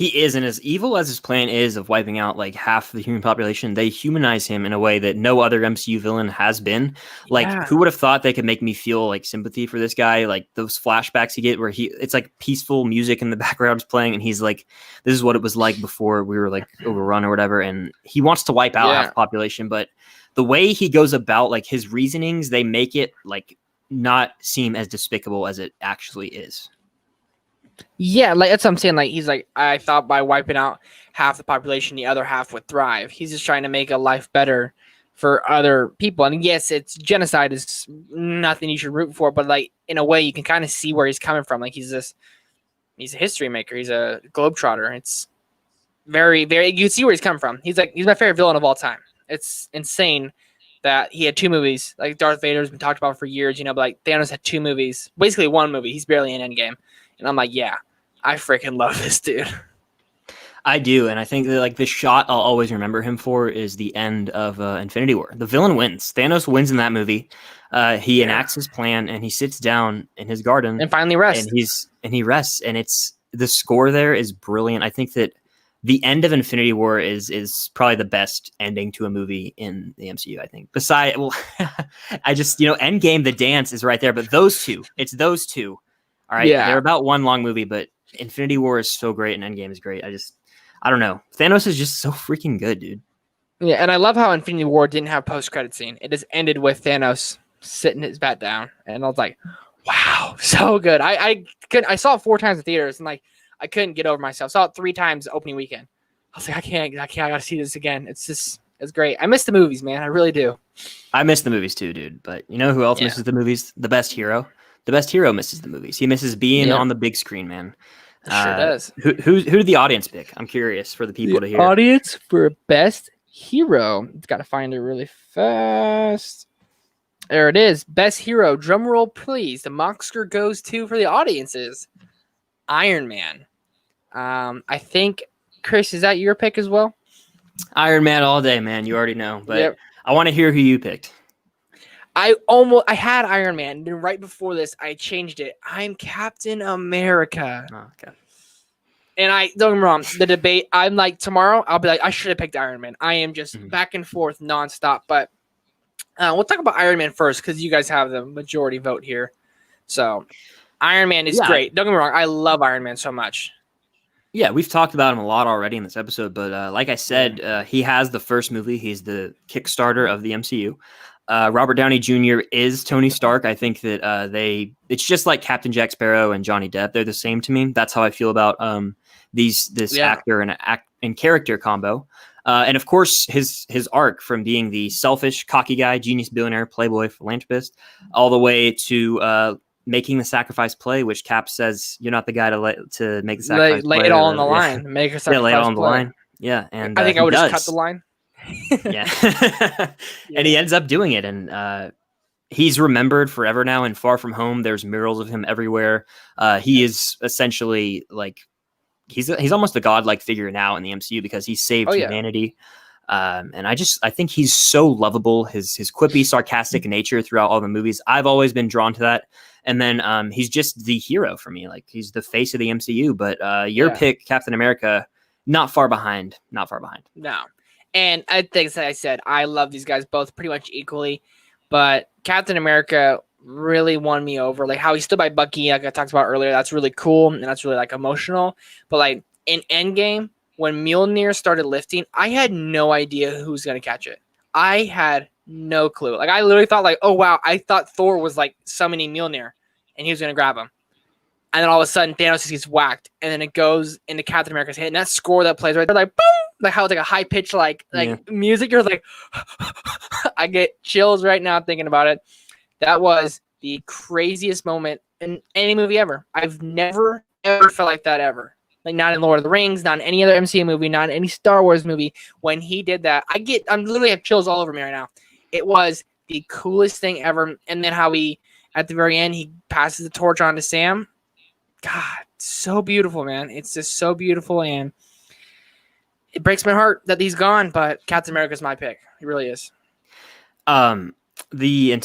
He is, and as evil as his plan is of wiping out like half the human population, they humanize him in a way that no other MCU villain has been. Like, who would have thought they could make me feel like sympathy for this guy? Like those flashbacks you get where it's like peaceful music in the background playing, and he's like, "This is what it was like before we were like overrun or whatever." And he wants to wipe out half the population, but the way he goes about like his reasonings, they make it like not seem as despicable as it actually is. Yeah, like that's what I'm saying. Like he's like, I thought by wiping out half the population, the other half would thrive. He's just trying to make a life better for other people. And yes, it's genocide is nothing you should root for, but like in a way, you can kind of see where he's coming from. Like he's a history maker. He's a globetrotter. It's very, very. You can see where he's coming from. He's my favorite villain of all time. It's insane that he had 2 movies. Like Darth Vader's been talked about for years, but like Thanos had 2 movies, basically 1 movie. He's barely in Endgame. And I'm like, yeah, I freaking love this dude. I do, and I think that like the shot I'll always remember him for is the end of Infinity War. The villain wins. Thanos wins in that movie. He enacts his plan, and he sits down in his garden and finally rests. And he rests, and it's the score there is brilliant. I think that the end of Infinity War is probably the best ending to a movie in the MCU. I think. I just Endgame, the dance is right there, but it's those two. All right, they're about one long movie, but Infinity War is so great and Endgame is great. I don't know. Thanos is just so freaking good, dude. Yeah, and I love how Infinity War didn't have post-credit scene. It just ended with Thanos sitting his bat down, and I was like, wow, so good. I saw it 4 times in theaters, and like I couldn't get over myself. Saw it 3 times opening weekend. I was like, I gotta see this again. It's great. I miss the movies, man. I really do. I miss the movies too, dude. But you know who else misses the movies? The best hero. The best hero misses the movies. He misses being on the big screen, man. Sure does. Who did the audience pick? I'm curious for the people to hear. Audience for best hero. It's got to find it really fast. There it is. Best hero. Drum roll, please. The Oscar goes to for the audiences. Iron Man. I think, Chris, is that your pick as well? Iron Man all day, man. You already know, but I want to hear who you picked. I had Iron Man, and then right before this, I changed it. I'm Captain America. Oh, okay. And don't get me wrong, the debate, I'm like, tomorrow, I'll be like, I should have picked Iron Man. I am just back and forth nonstop. But we'll talk about Iron Man first, because you guys have the majority vote here. So, Iron Man is great. Don't get me wrong, I love Iron Man so much. Yeah, we've talked about him a lot already in this episode, but like I said, he has the first movie. He's the Kickstarter of the MCU. Robert Downey Jr. is Tony Stark. I think that it's just like Captain Jack Sparrow and Johnny Depp. They're the same to me. That's how I feel about this actor and character combo. And of course, his arc from being the selfish, cocky guy, genius, billionaire, playboy, philanthropist, all the way to making the sacrifice play, which Cap says you're not the guy to make the sacrifice. Lay it all on the line. Make a sacrifice. Lay it all on the line. Yeah, and I think I would just cut the line. And he ends up doing it, and he's remembered forever now. In Far From Home, there's murals of him everywhere. He is essentially like he's almost a godlike figure now in the MCU because he saved humanity. And I think he's so lovable. His quippy, sarcastic nature throughout all the movies. I've always been drawn to that. And then he's just the hero for me. Like he's the face of the MCU. But your pick, Captain America, not far behind. Not far behind. No. And I think, as I said, I love these guys both pretty much equally. But Captain America really won me over. Like how he stood by Bucky, like I talked about earlier, that's really cool. And that's really like emotional. But like in Endgame, when Mjolnir started lifting, I had no idea who was going to catch it. I had no clue. Like I literally thought like, oh wow, I thought Thor was like summoning Mjolnir and he was going to grab him. And then all of a sudden Thanos just gets whacked and then it goes into Captain America's hand. And that score that plays right there, like boom, like how it's like a high pitch like music. You're like, I get chills right now thinking about it. That was the craziest moment in any movie ever. I've never ever felt like that ever. Like not in Lord of the Rings, not in any other MCU movie, not in any Star Wars movie. When he did that, I'm literally have chills all over me right now. It was the coolest thing ever. And then how at the very end, he passes the torch on to Sam. God, so beautiful, man. It's just so beautiful. And it breaks my heart that he's gone, but Captain America's my pick. He really is. the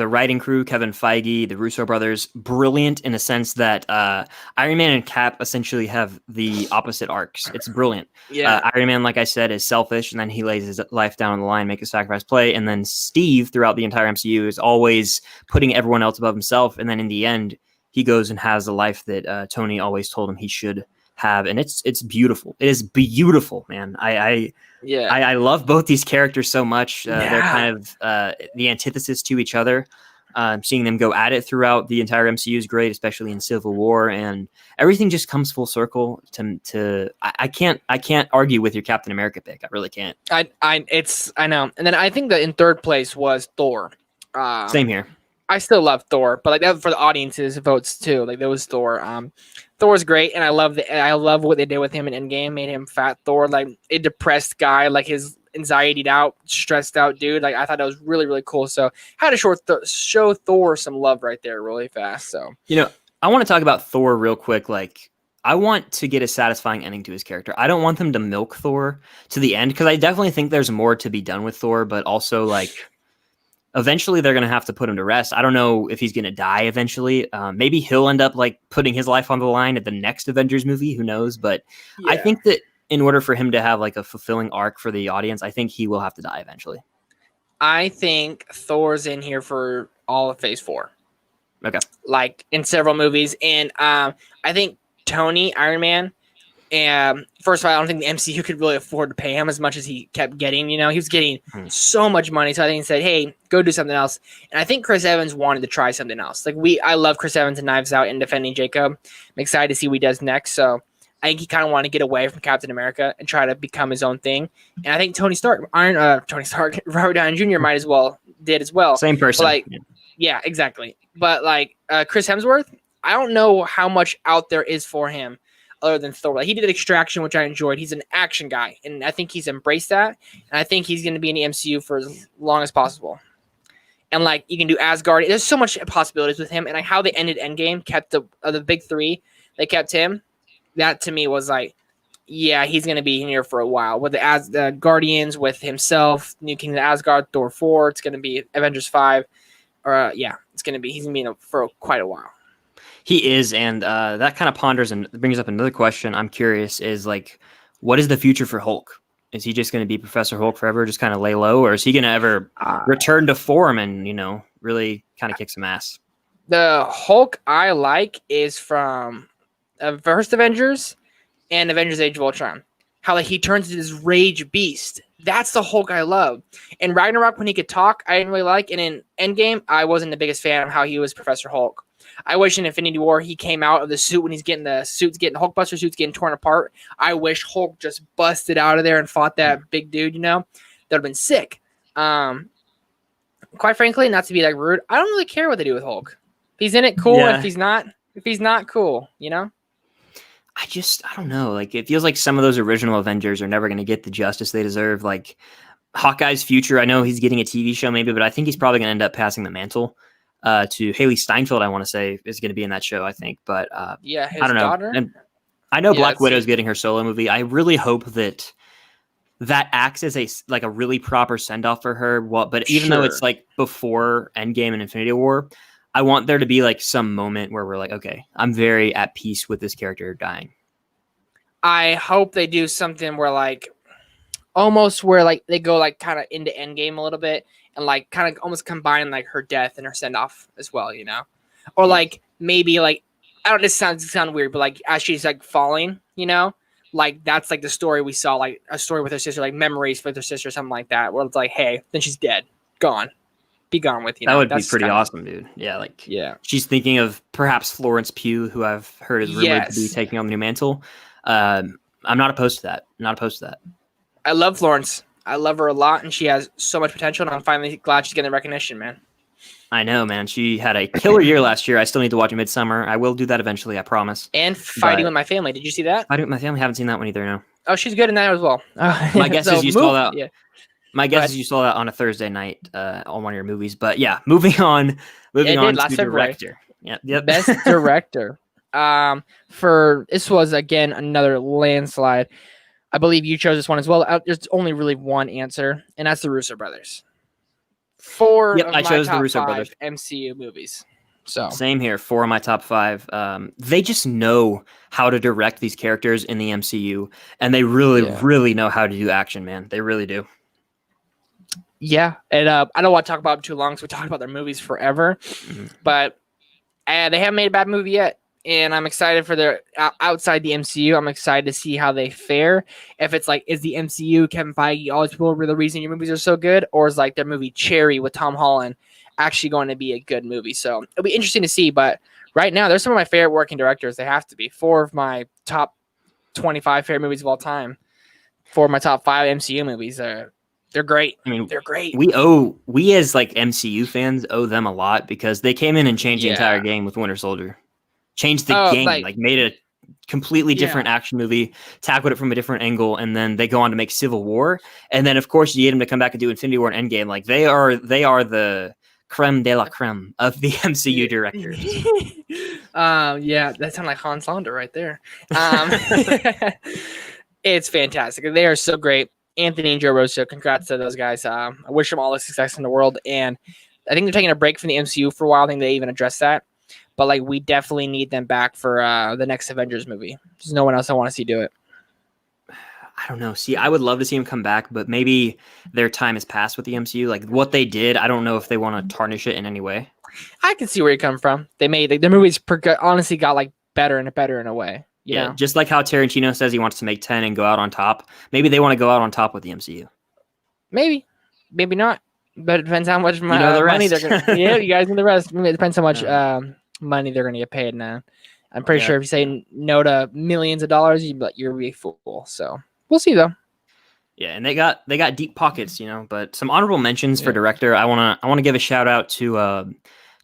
writing crew, Kevin Feige, the Russo brothers, brilliant in a sense that Iron Man and Cap essentially have the opposite arcs. It's brilliant. Yeah. Iron Man, like I said, is selfish, and then he lays his life down on the line, make a sacrifice play, and then Steve, throughout the entire MCU, is always putting everyone else above himself, and then in the end, he goes and has the life that Tony always told him he should have, and it's beautiful. It is beautiful, man. I love both these characters so much. They're kind of the antithesis to each other. Seeing them go at it throughout the entire MCU is great, especially in Civil War, and everything just comes full circle. I can't argue with your Captain America pick. I really can't. I know. And then I think that in third place was Thor. Same here. I still love Thor, but like that for the audience's votes too. Like there was Thor. Thor's great, and I love what they did with him in Endgame. Made him Fat Thor, like a depressed guy, like his anxietied out, stressed out dude. Like I thought that was really really cool. So had to show Thor some love right there, really fast. So I want to talk about Thor real quick. Like I want to get a satisfying ending to his character. I don't want them to milk Thor to the end because I definitely think there's more to be done with Thor, but also like. Eventually, they're going to have to put him to rest. I don't know if he's going to die eventually. Maybe he'll end up like putting his life on the line at the next Avengers movie. Who knows? But I think that in order for him to have like a fulfilling arc for the audience, I think he will have to die eventually. I think Thor's in here for all of Phase 4. Okay. Like in several movies. And I think Tony, Iron Man, and first of all, I don't think the MCU could really afford to pay him as much as he kept getting. He was getting so much money. So I think he said, hey, go do something else. And I think Chris Evans wanted to try something else. Like I love Chris Evans and Knives Out and Defending Jacob. I'm excited to see what he does next. So I think he kind of wanted to get away from Captain America and try to become his own thing. And I think Tony Stark, Robert Downey Jr. did as well. Same person. But yeah, exactly. But like Chris Hemsworth, I don't know how much out there is for him. Other than Thor. Like, he did Extraction, which I enjoyed. He's an action guy, and I think he's embraced that. And I think he's going to be in the MCU for as long as possible. And like, you can do Asgard. There's so much possibilities with him, and like how they ended Endgame, kept the big three. They kept him. That to me was like, yeah, he's going to be in here for a while. With the Guardians, with himself, New Kingdom of Asgard, Thor 4. It's going to be Avengers 5. He's going to be in for quite a while. He is, and that kind of ponders and brings up another question. I'm curious: is like, what is the future for Hulk? Is he just going to be Professor Hulk forever, just kind of lay low, or is he going to ever return to form and really kind of kick some ass? The Hulk I like is from first Avengers and Avengers: Age of Ultron. How like he turns into this rage beast. That's the Hulk I love. And Ragnarok, when he could talk, I didn't really like. And in Endgame, I wasn't the biggest fan of how he was Professor Hulk. I wish in Infinity War he came out of the suit when he's getting the Hulkbuster suit's getting torn apart. I wish Hulk just busted out of there and fought that big dude, That would have been sick. Quite frankly, not to be like rude, I don't really care what they do with Hulk. If he's in it, cool. Yeah. If he's not, cool, I don't know. Like, it feels like some of those original Avengers are never going to get the justice they deserve. Like, Hawkeye's future, I know he's getting a TV show maybe, but I think he's probably going to end up passing the mantle to Haley Steinfeld, I want to say, is going to be in that show, I think. But his I don't know. daughter? And I know Black Widow's getting her solo movie. I really hope that acts as a really proper send-off for her. But even though it's like before Endgame and Infinity War, I want there to be like some moment where we're like, okay, I'm very at peace with this character dying. I hope they do something where like almost where like they go like kind of into Endgame a little bit and like kind of almost combine like her death and her send off as well, or like maybe like I don't. This sounds weird, but like as she's like falling, like that's like the story we saw, like a story with her sister, like memories with her sister, something like that, where it's like, hey, then she's dead, gone. Be gone with That would be pretty awesome, dude. Yeah, she's thinking of perhaps Florence Pugh, who I've heard is rumored to be taking on the new mantle. I'm not opposed to that. I love Florence. I love her a lot, and she has so much potential. And I'm finally glad she's getting the recognition, man. I know, man. She had a killer year last year. I still need to watch Midsummer. I will do that eventually, I promise. And Fighting with My Family. Did you see that? Fighting with My Family. Haven't seen that one either. No. Oh, she's good in that as well. My guess is you saw that. Yeah. My guess is you saw that on a Thursday night on one of your movies. But yeah, moving on to director. Yep. Best director. For this was again another landslide. I believe you chose this one as well. There's only really one answer, and that's the Russo brothers. 4 Yep, of I my chose the top Russo 5 brothers. MCU movies. So same here. 4 of my top 5. They just know how to direct these characters in the MCU, and they really know how to do action, man. They really do. Yeah, and I don't want to talk about them too long, so we talk about their movies forever. But they haven't made a bad movie yet, and I'm excited for their outside the MCU. I'm excited to see how they fare. If it's like, is the MCU, Kevin Feige, all these people were the reason your movies are so good, or is like their movie Cherry with Tom Holland actually going to be a good movie? So it'll be interesting to see. But right now, they're some of my favorite working directors. They have to be 4 of my top 25 favorite movies of all time. 4 of my top 5 MCU movies. They're great. I mean, they're great. We as like MCU fans owe them a lot because they came in and changed the entire game with Winter Soldier. Changed the game, like made a completely different action movie, tackled it from a different angle, and then they go on to make Civil War. And then of course you get them to come back and do Infinity War and Endgame. Like they are the creme de la creme of the MCU directors. Yeah, that sounded like Han Solo right there. It's fantastic. They are so great. Anthony and Joe Russo, congrats to those guys. I wish them all the success in the world. And I think they're taking a break from the MCU for a while. I think they even addressed that. But like, we definitely need them back for the next Avengers movie. There's no one else I want to see do it. I don't know. See, I would love to see them come back, but maybe their time has passed with the MCU. Like what they did, I don't know if they want to tarnish it in any way. I can see where you come from. They made their movies honestly got like better and better in a way. Yeah, just like how Tarantino says he wants to make 10 and go out on top. Maybe they want to go out on top with the MCU. Maybe not. But it depends how much money they're going to. Yeah, you guys know the rest. It depends how much money they're going to get paid. Now, I'm pretty sure if you say no to millions of dollars, you're a fool. So we'll see though. Yeah, and they got deep pockets, But some honorable mentions for director. I wanna give a shout out to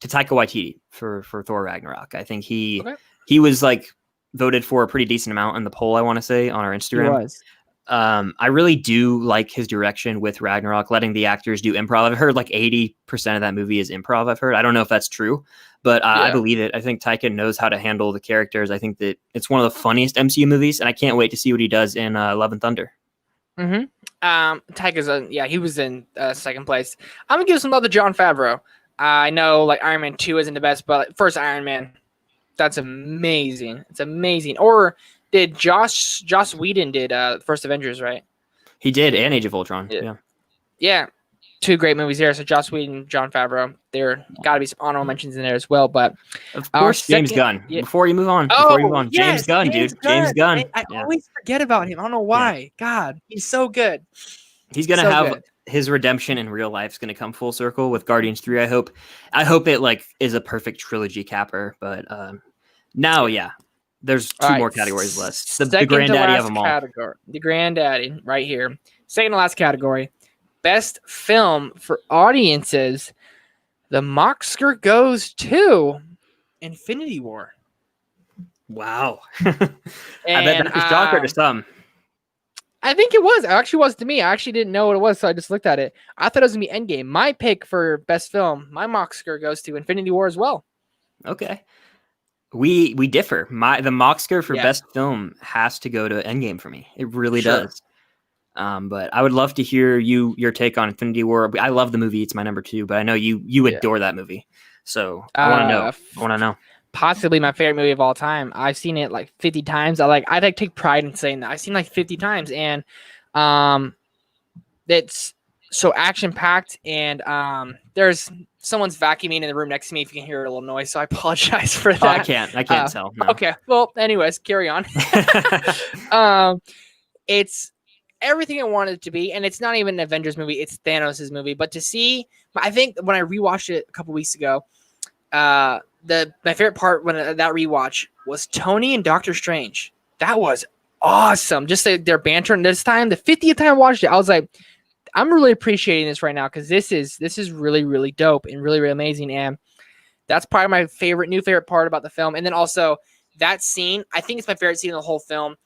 Taika Waititi for Thor Ragnarok. I think he was like voted for a pretty decent amount in the poll, I want to say, on our Instagram. He was. I really do like his direction with Ragnarok, letting the actors do improv. I've heard like 80% of that movie is improv. I've heard. I don't know if that's true, but I believe it. I think Taika knows how to handle the characters. I think that it's one of the funniest MCU movies, and I can't wait to see what he does in Love and Thunder. Mm-hmm. Taika's he was in second place. I'm gonna give some love to Jon Favreau. I know like Iron Man 2 isn't the best, but first Iron Man, that's amazing. It's amazing. Or did Joss Whedon did first Avengers, right? He did, and Age of Ultron. Yeah. 2 great movies there. So Joss Whedon, Jon Favreau. There got to be some honorable mentions in there as well. But of course, James Gunn. Yeah. Before you move on, James Gunn, dude. James Gunn. I always forget about him. I don't know why. Yeah. God, he's so good. He's gonna have his redemption in real life is gonna come full circle with Guardians 3. I hope it like is a perfect trilogy capper. But now, there's 2 more categories left. The granddaddy of them all. Category. The granddaddy right here. Second to last category. Best film for audiences. The Oscar goes to Infinity War. Wow. I bet that's a shocker to some. I think it was. It actually was to me. I actually didn't know what it was, so I just looked at it. I thought it was going to be Endgame. My pick for best film, my Oscar goes to Infinity War as well. Okay. We differ. The Oscar for best film has to go to Endgame for me. It really does. But I would love to hear your take on Infinity War. I love the movie. It's my number 2, but I know you adore that movie. So I want to know. Possibly my favorite movie of all time. I've seen it like 50 times. I take pride in saying that. I've seen like 50 times, and it's so action packed. And there's someone's vacuuming in the room next to me. If you can hear a little noise, so I apologize for that. I can't tell. No. Okay. Well, anyways, carry on. It's everything I wanted it to be, and it's not even an Avengers movie. It's Thanos' movie. But to see, I think when I rewatched it a couple weeks ago, my favorite part when that rewatch was Tony and Doctor Strange. That was awesome. Just their banter. And this time, the 50th time I watched it, I was like, I'm really appreciating this right now because this is really, really dope and really, really amazing. And that's probably my new favorite part about the film. And then also that scene, I think it's my favorite scene in the whole film.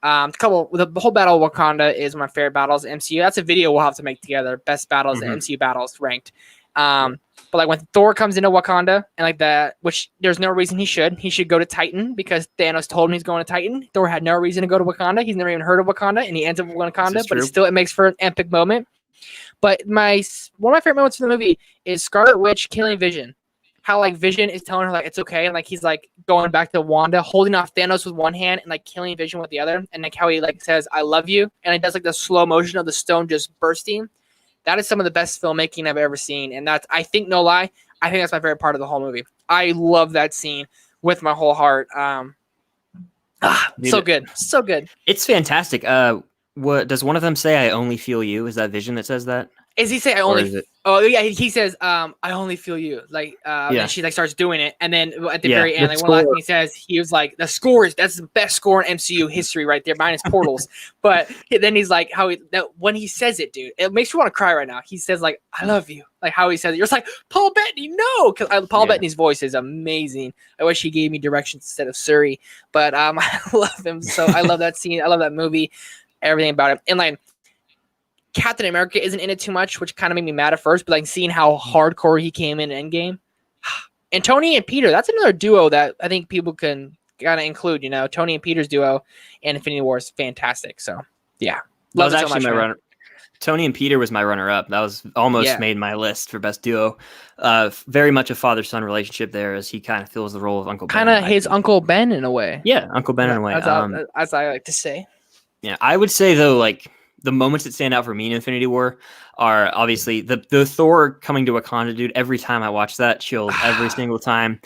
The whole Battle of Wakanda is my favorite battles in MCU. That's a video we'll have to make together. Best battles and MCU battles ranked. But like when Thor comes into Wakanda and like that, which there's no reason he should go to Titan because Thanos told him he's going to Titan. Thor had no reason to go to Wakanda. He's never even heard of Wakanda and he ends up in Wakanda, but it makes for an epic moment. But one of my favorite moments from the movie is Scarlet Witch killing Vision. How like Vision is telling her like it's okay, and like he's like going back to Wanda, holding off Thanos with one hand and like killing Vision with the other, and like how he like says "I love you," and it does like the slow motion of the stone just bursting. That is some of the best filmmaking I've ever seen, and that's I think no lie, I think that's my favorite part of the whole movie. I love that scene with my whole heart. So good, so good. It's fantastic. What does one of them say? I only feel you. Is that Vision that says that? Is he say I only? Oh yeah, he says I only feel you. Like and she like starts doing it, and then at the very end, like one last thing he says, he was like the scores. That's the best score in MCU history right there, minus Portals. But then he's like when he says it, dude, it makes you want to cry right now. He says like I love you, like how he says it. You're just like Paul Bettany, no, because Paul Bettany's voice is amazing. I wish he gave me directions instead of Suri, but I love him so. I love that scene. I love that movie. Everything about it, and like. Captain America isn't in it too much, which kind of made me mad at first, but like seeing how hardcore he came in Endgame. And Tony and Peter, that's another duo that I think people can kind of include, Tony and Peter's duo in Infinity War is fantastic. So, yeah. That was actually my runner. Tony and Peter was my runner-up. That was almost made my list for best duo. Very much a father-son relationship there as he kind of fills the role of Uncle Ben. Kind of his Uncle Ben in a way. Yeah, Uncle Ben in a way. As I like to say. Yeah, I would say, though, like, the moments that stand out for me in Infinity War are obviously the Thor coming to Wakanda, dude. Every time I watch that, chills every single time.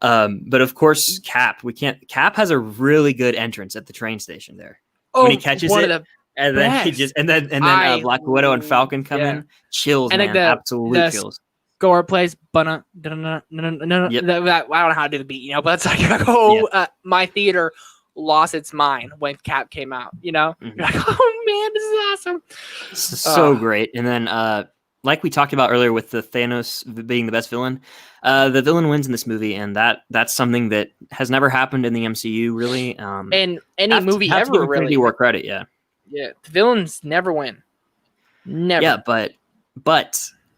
But of course, Cap. Cap has a really good entrance at the train station there when he catches it, and then then Black Widow and Falcon come in. Chills, and man, absolute chills. Gore plays, but I don't know how to do the beat, but it's like my theater lost its mind when Cap came out, You're like, oh man, this is awesome. So great. And then like we talked about earlier with the Thanos being the best villain, the villain wins in this movie, and that's something that has never happened in the MCU really. In any movie ever, really. Infinity War credit, yeah. Yeah, the villains never win. Never. Yeah, but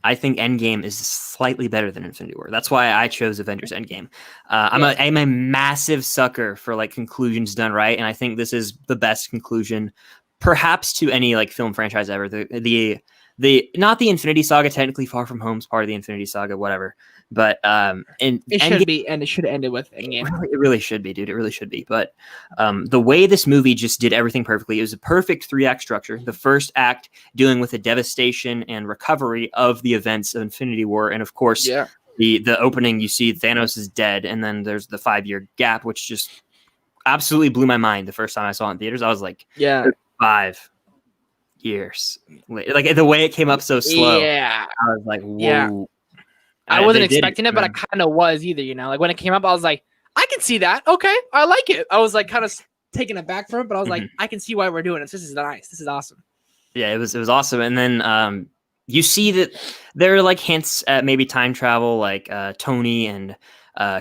I think Endgame is slightly better than Infinity War. That's why I chose Avengers Endgame. I'm a massive sucker for like conclusions done right, and I think this is the best conclusion, perhaps to any like film franchise ever. The not the Infinity Saga, technically Far From Home is part of the Infinity Saga, whatever. But it should be, and it should have ended with Endgame. It really should be, dude. It really should be. But the way this movie just did everything perfectly, it was a perfect 3-act structure. The first act dealing with the devastation and recovery of the events of Infinity War, and of course, the opening. You see Thanos is dead, and then there's the 5-year gap, which just absolutely blew my mind the first time I saw it in theaters. I was like, 5 years. Like the way it came up so slow. Yeah, I was like, whoa. Yeah. I wasn't expecting it, but I kind of was either, Like when it came up, I was like, I can see that. Okay, I like it. I was like kind of taken aback from it, but I was like, I can see why we're doing this. This is nice. This is awesome. Yeah, it was awesome. And then you see that there are like hints at maybe time travel, like Tony and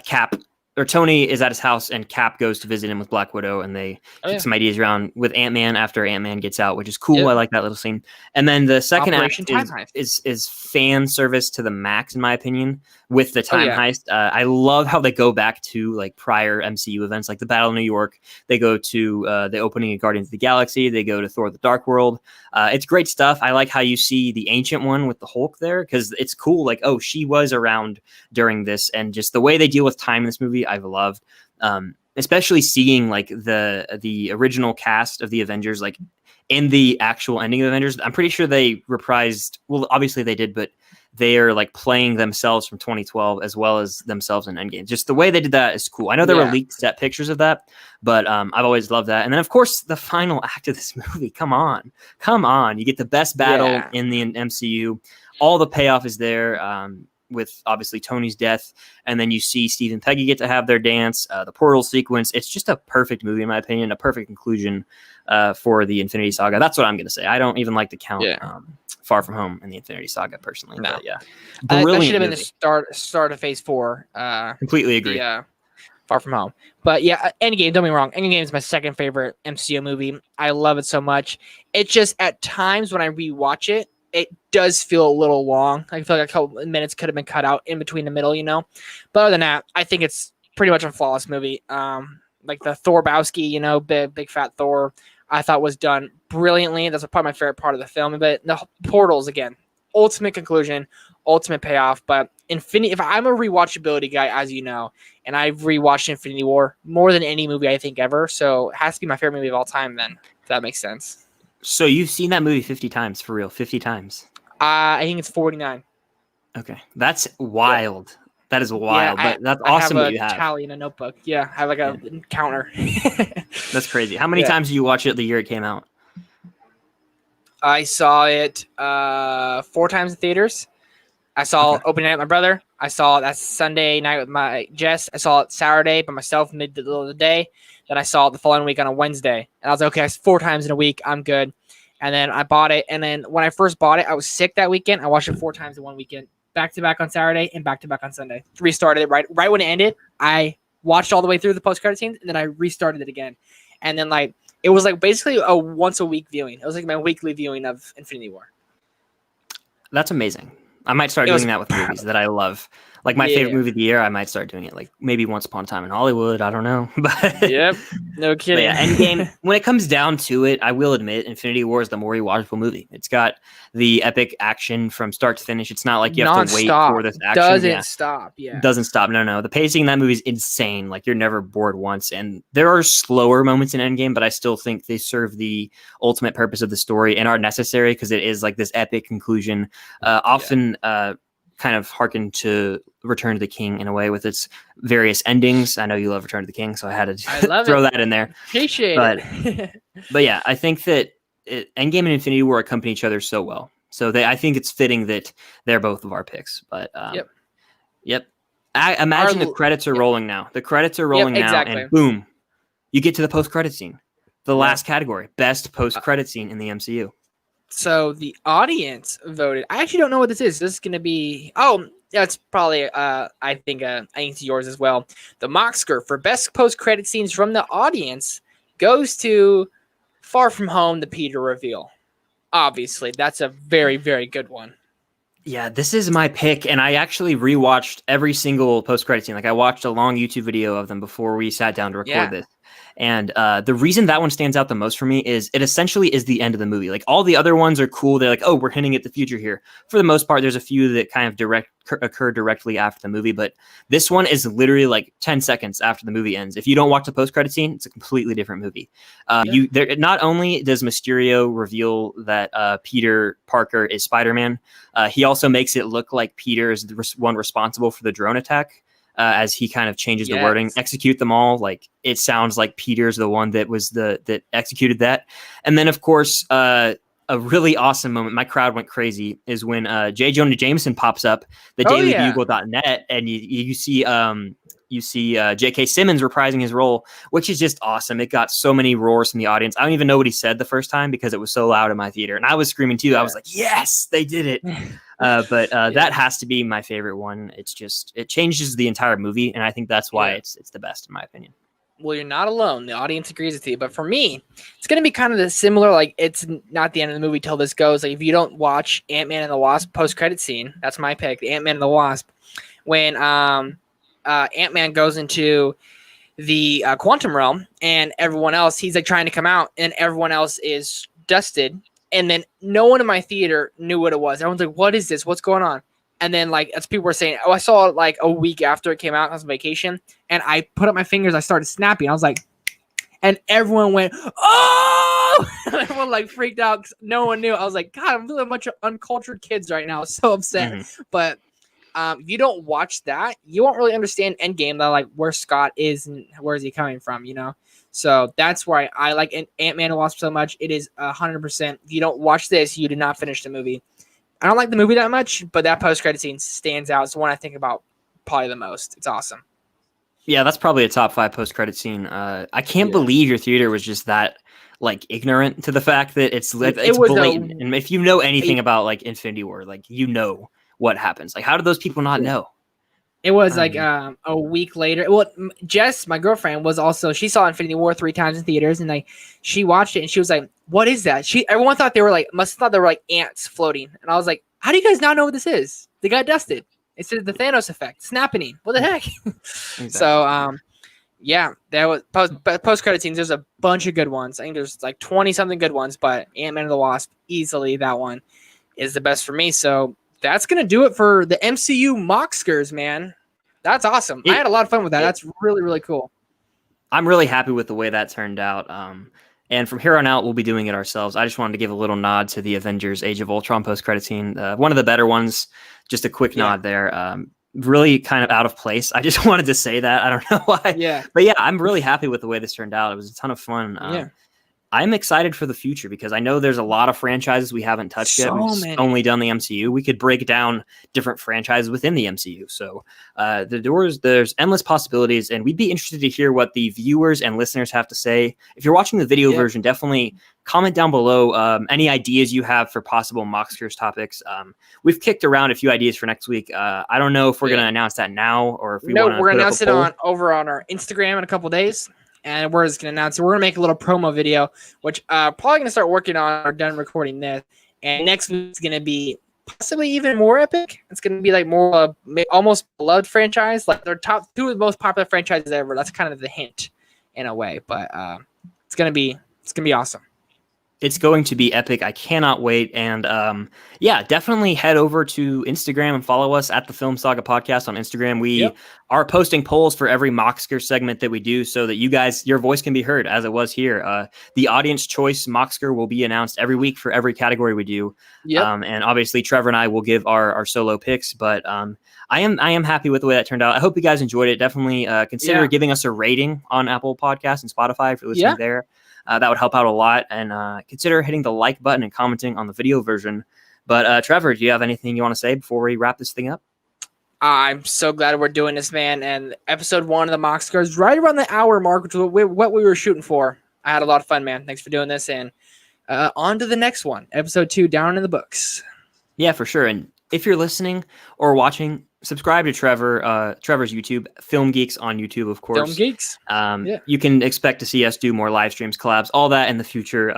Cap. Or Tony is at his house and Cap goes to visit him with Black Widow, and they kick some ideas around with Ant-Man after Ant-Man gets out, which is cool. Yep. I like that little scene. And then the second act is fan service to the max, in my opinion, with the time heist. I love how they go back to like prior MCU events, like the Battle of New York. They go to the opening of Guardians of the Galaxy. They go to Thor: The Dark World. It's great stuff. I like how you see the Ancient One with the Hulk there, because it's cool. Like, oh, she was around during this, and just the way they deal with time in this movie, I've loved. Especially seeing like the original cast of the Avengers, like in the actual ending of Avengers. I'm pretty sure they reprised. Well, obviously they did, but they are like playing themselves from 2012 as well as themselves in Endgame. Just the way they did that is cool. I know there were leaked set pictures of that, but I've always loved that. And then of course the final act of this movie. Come on, you get the best battle in the MCU. All the payoff is there. With obviously Tony's death, and then you see Steve and Peggy get to have their dance, the portal sequence. It's just a perfect movie, in my opinion, a perfect conclusion for the Infinity Saga. That's what I'm going to say. I don't even like to count Far From Home in the Infinity Saga personally. No. But that should have been the start of Phase 4. Completely agree. Far From Home. But yeah, Endgame, don't be wrong. Endgame is my second favorite MCU movie. I love it so much. It's just at times when I rewatch it, it does feel a little long. I feel like a couple minutes could have been cut out in between the middle, But other than that, I think it's pretty much a flawless movie. Like the Thor Bowski, big fat Thor. I thought was done brilliantly. That's probably my favorite part of the film. But the portals, again, ultimate conclusion, ultimate payoff. But if I'm a rewatchability guy, as you know, and I've rewatched Infinity War more than any movie I think ever, so it has to be my favorite movie of all time then, if that makes sense. So you've seen that movie 50 times, for real, 50 times? I think it's 49. Okay, that's wild. Yeah. That is wild, but that's awesome that you have. I have a tally in a notebook. Yeah, I have like a counter. That's crazy. How many times did you watch it the year it came out? I saw it 4 times in theaters. I saw opening night with my brother. I saw it that Sunday night with my Jess. I saw it Saturday by myself middle of the day. Then I saw it the following week on a Wednesday. And I was like, okay, 4 times in a week. I'm good. And then I bought it. And then when I first bought it, I was sick that weekend. I watched it 4 times in one weekend. Back-to-back on Saturday and back-to-back on Sunday. Restarted it right when it ended. I watched all the way through the post-credit scenes, and then I restarted it again. And then, like, it was, like, basically a once-a-week viewing. It was, like, my weekly viewing of Infinity War. That's amazing. I might start doing that with movies that I love. Like my favorite movie of the year, I might start doing it. Like maybe Once Upon a Time in Hollywood. I don't know. But yep, no kidding. Yeah, Endgame. When it comes down to it, I will admit, Infinity War is the more rewatchable movie. It's got the epic action from start to finish. It's not like you have to wait for this action. Doesn't stop. Yeah, doesn't stop. No. The pacing in that movie is insane. Like you're never bored once. And there are slower moments in Endgame, but I still think they serve the ultimate purpose of the story and are necessary because it is like this epic conclusion. Often kind of hearken to Return to the King in a way with its various endings. I know you love Return to the King, so I had to throw that in there. Appreciate it. But yeah, I think that Endgame and Infinity War accompany each other so well. So I think it's fitting that they're both of our picks. But yep. I imagine the credits are rolling now. The credits are rolling now, and boom, you get to the post-credit scene. The last category, best post-credit scene in the MCU. So the audience voted. I actually don't know what this is. This is going to be. Oh, that's probably. I think it's yours as well. The Oscar for best post-credit scenes from the audience goes to Far From Home: The Peter Reveal. Obviously, that's a very, very good one. Yeah, this is my pick, and I actually rewatched every single post-credit scene. Like I watched a long YouTube video of them before we sat down to record this. And the reason that one stands out the most for me is it essentially is the end of the movie. Like all the other ones are cool. They're like, oh, we're hinting at the future here. For the most part, there's a few that kind of occur directly after the movie. But this one is literally like 10 seconds after the movie ends. If you don't watch the post-credit scene, it's a completely different movie. Not only does Mysterio reveal that Peter Parker is Spider-Man, he also makes it look like Peter is the one responsible for the drone attack. As he kind of changes the wording, execute them all. Like it sounds like Peter's the one that was that executed that. And then of course, a really awesome moment. My crowd went crazy is when J. Jonah Jameson pops up, the dailybugle.net, and you see J.K. Simmons reprising his role, which is just awesome. It got so many roars from the audience. I don't even know what he said the first time because it was so loud in my theater. And I was screaming too. I was like, yes, they did it. But that has to be my favorite one. It's just, it changes the entire movie. And I think that's why it's the best in my opinion. Well, you're not alone. The audience agrees with you. But for me, it's going to be kind of the similar, like it's not the end of the movie till this goes. Like if you don't watch Ant-Man and the Wasp post-credit scene, that's my pick, the Ant-Man and the Wasp. When Ant-Man goes into the quantum realm and everyone else, he's like trying to come out and everyone else is dusted. And then no one in my theater knew what it was. Everyone's like, what is this? What's going on? And then like, as people were saying, I saw it like a week after it came out. I was on vacation and I put up my fingers. I started snapping. I was like, and everyone went, oh, everyone like freaked out because no one knew. I was like, God, I'm feeling a bunch of uncultured kids right now. So upset. Mm-hmm. But if you don't watch that, you won't really understand Endgame, that like where Scott is and where is he coming from, you know? So that's why I like Ant-Man and the Wasp so much. It is 100%. If you don't watch this, you did not finish the movie. I don't like the movie that much, but that post-credit scene stands out. It's the one I think about probably the most. It's awesome. Yeah, that's probably a top 5 post-credit scene. I can't believe your theater was just that like ignorant to the fact that it's blatant. And if you know anything about like Infinity War, like you know what happens. Like how did those people not know? It was like a week later. Well, Jess, my girlfriend, was also, she saw Infinity War 3 times in theaters, and like she watched it and she was like, what is that? Everyone thought they were like, must have thought they were like ants floating. And I was like, how do you guys not know what this is? They got dusted. It's the Thanos effect. Snapping. What the heck? Exactly. So Yeah, that was post credit scenes. There's a bunch of good ones. I think there's like 20 something good ones, but Ant-Man and the Wasp, easily that one is the best for me. So that's gonna do it for the MCU Mockskers, man. That's awesome. I had a lot of fun with that. That's really, really cool. I'm really happy with the way that turned out. And from here on out, we'll be doing it ourselves. I just wanted to give a little nod to the Avengers Age of Ultron post-credit scene. One of the better ones. Just a quick nod there. Really kind of out of place. I just wanted to say that. I don't know why. Yeah. But yeah, I'm really happy with the way this turned out. It was a ton of fun. I'm excited for the future because I know there's a lot of franchises we haven't touched yet. We've only done the MCU. We could break down different franchises within the MCU. So there's endless possibilities, and we'd be interested to hear what the viewers and listeners have to say. If you're watching the video version, definitely comment down below any ideas you have for possible Mockskers topics. We've kicked around a few ideas for next week. I don't know if we're going to announce that now or if we want to. No, we're announcing it over on our Instagram in a couple days. And we're just going to announce it. We're going to make a little promo video, which probably going to start working on or done recording this. And next week's going to be possibly even more epic. It's going to be like more almost beloved franchise. Like their top 2 of the most popular franchises ever. That's kind of the hint in a way. But it's going to be awesome. It's going to be epic. I cannot wait. And definitely head over to Instagram and follow us at the Film Saga Podcast on Instagram. We are posting polls for every Mocksker segment that we do so that you guys, your voice can be heard as it was here. The audience choice Mocksker will be announced every week for every category we do. And obviously Trevor and I will give our solo picks, but I am happy with the way that turned out. I hope you guys enjoyed it. Definitely consider giving us a rating on Apple Podcasts and Spotify if you're listening there. That would help out a lot. And consider hitting the like button and commenting on the video version. But Trevor, do you have anything you want to say before we wrap this thing up? I'm so glad we're doing this, man. And episode 1 of the Mockskers, right around the hour mark, which is what we were shooting for. I had a lot of fun, man. Thanks for doing this. And on to the next one. Episode 2, down in the books. Yeah, for sure. And if you're listening or watching, subscribe to Trevor's YouTube, Film Geeks on YouTube, of course. Film Geeks. You can expect to see us do more live streams, collabs, all that in the future.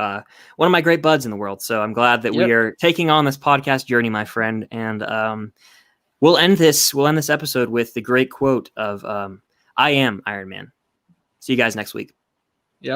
One of my great buds in the world. So I'm glad that we are taking on this podcast journey, my friend. And we'll end this episode with the great quote of I am Iron Man. See you guys next week.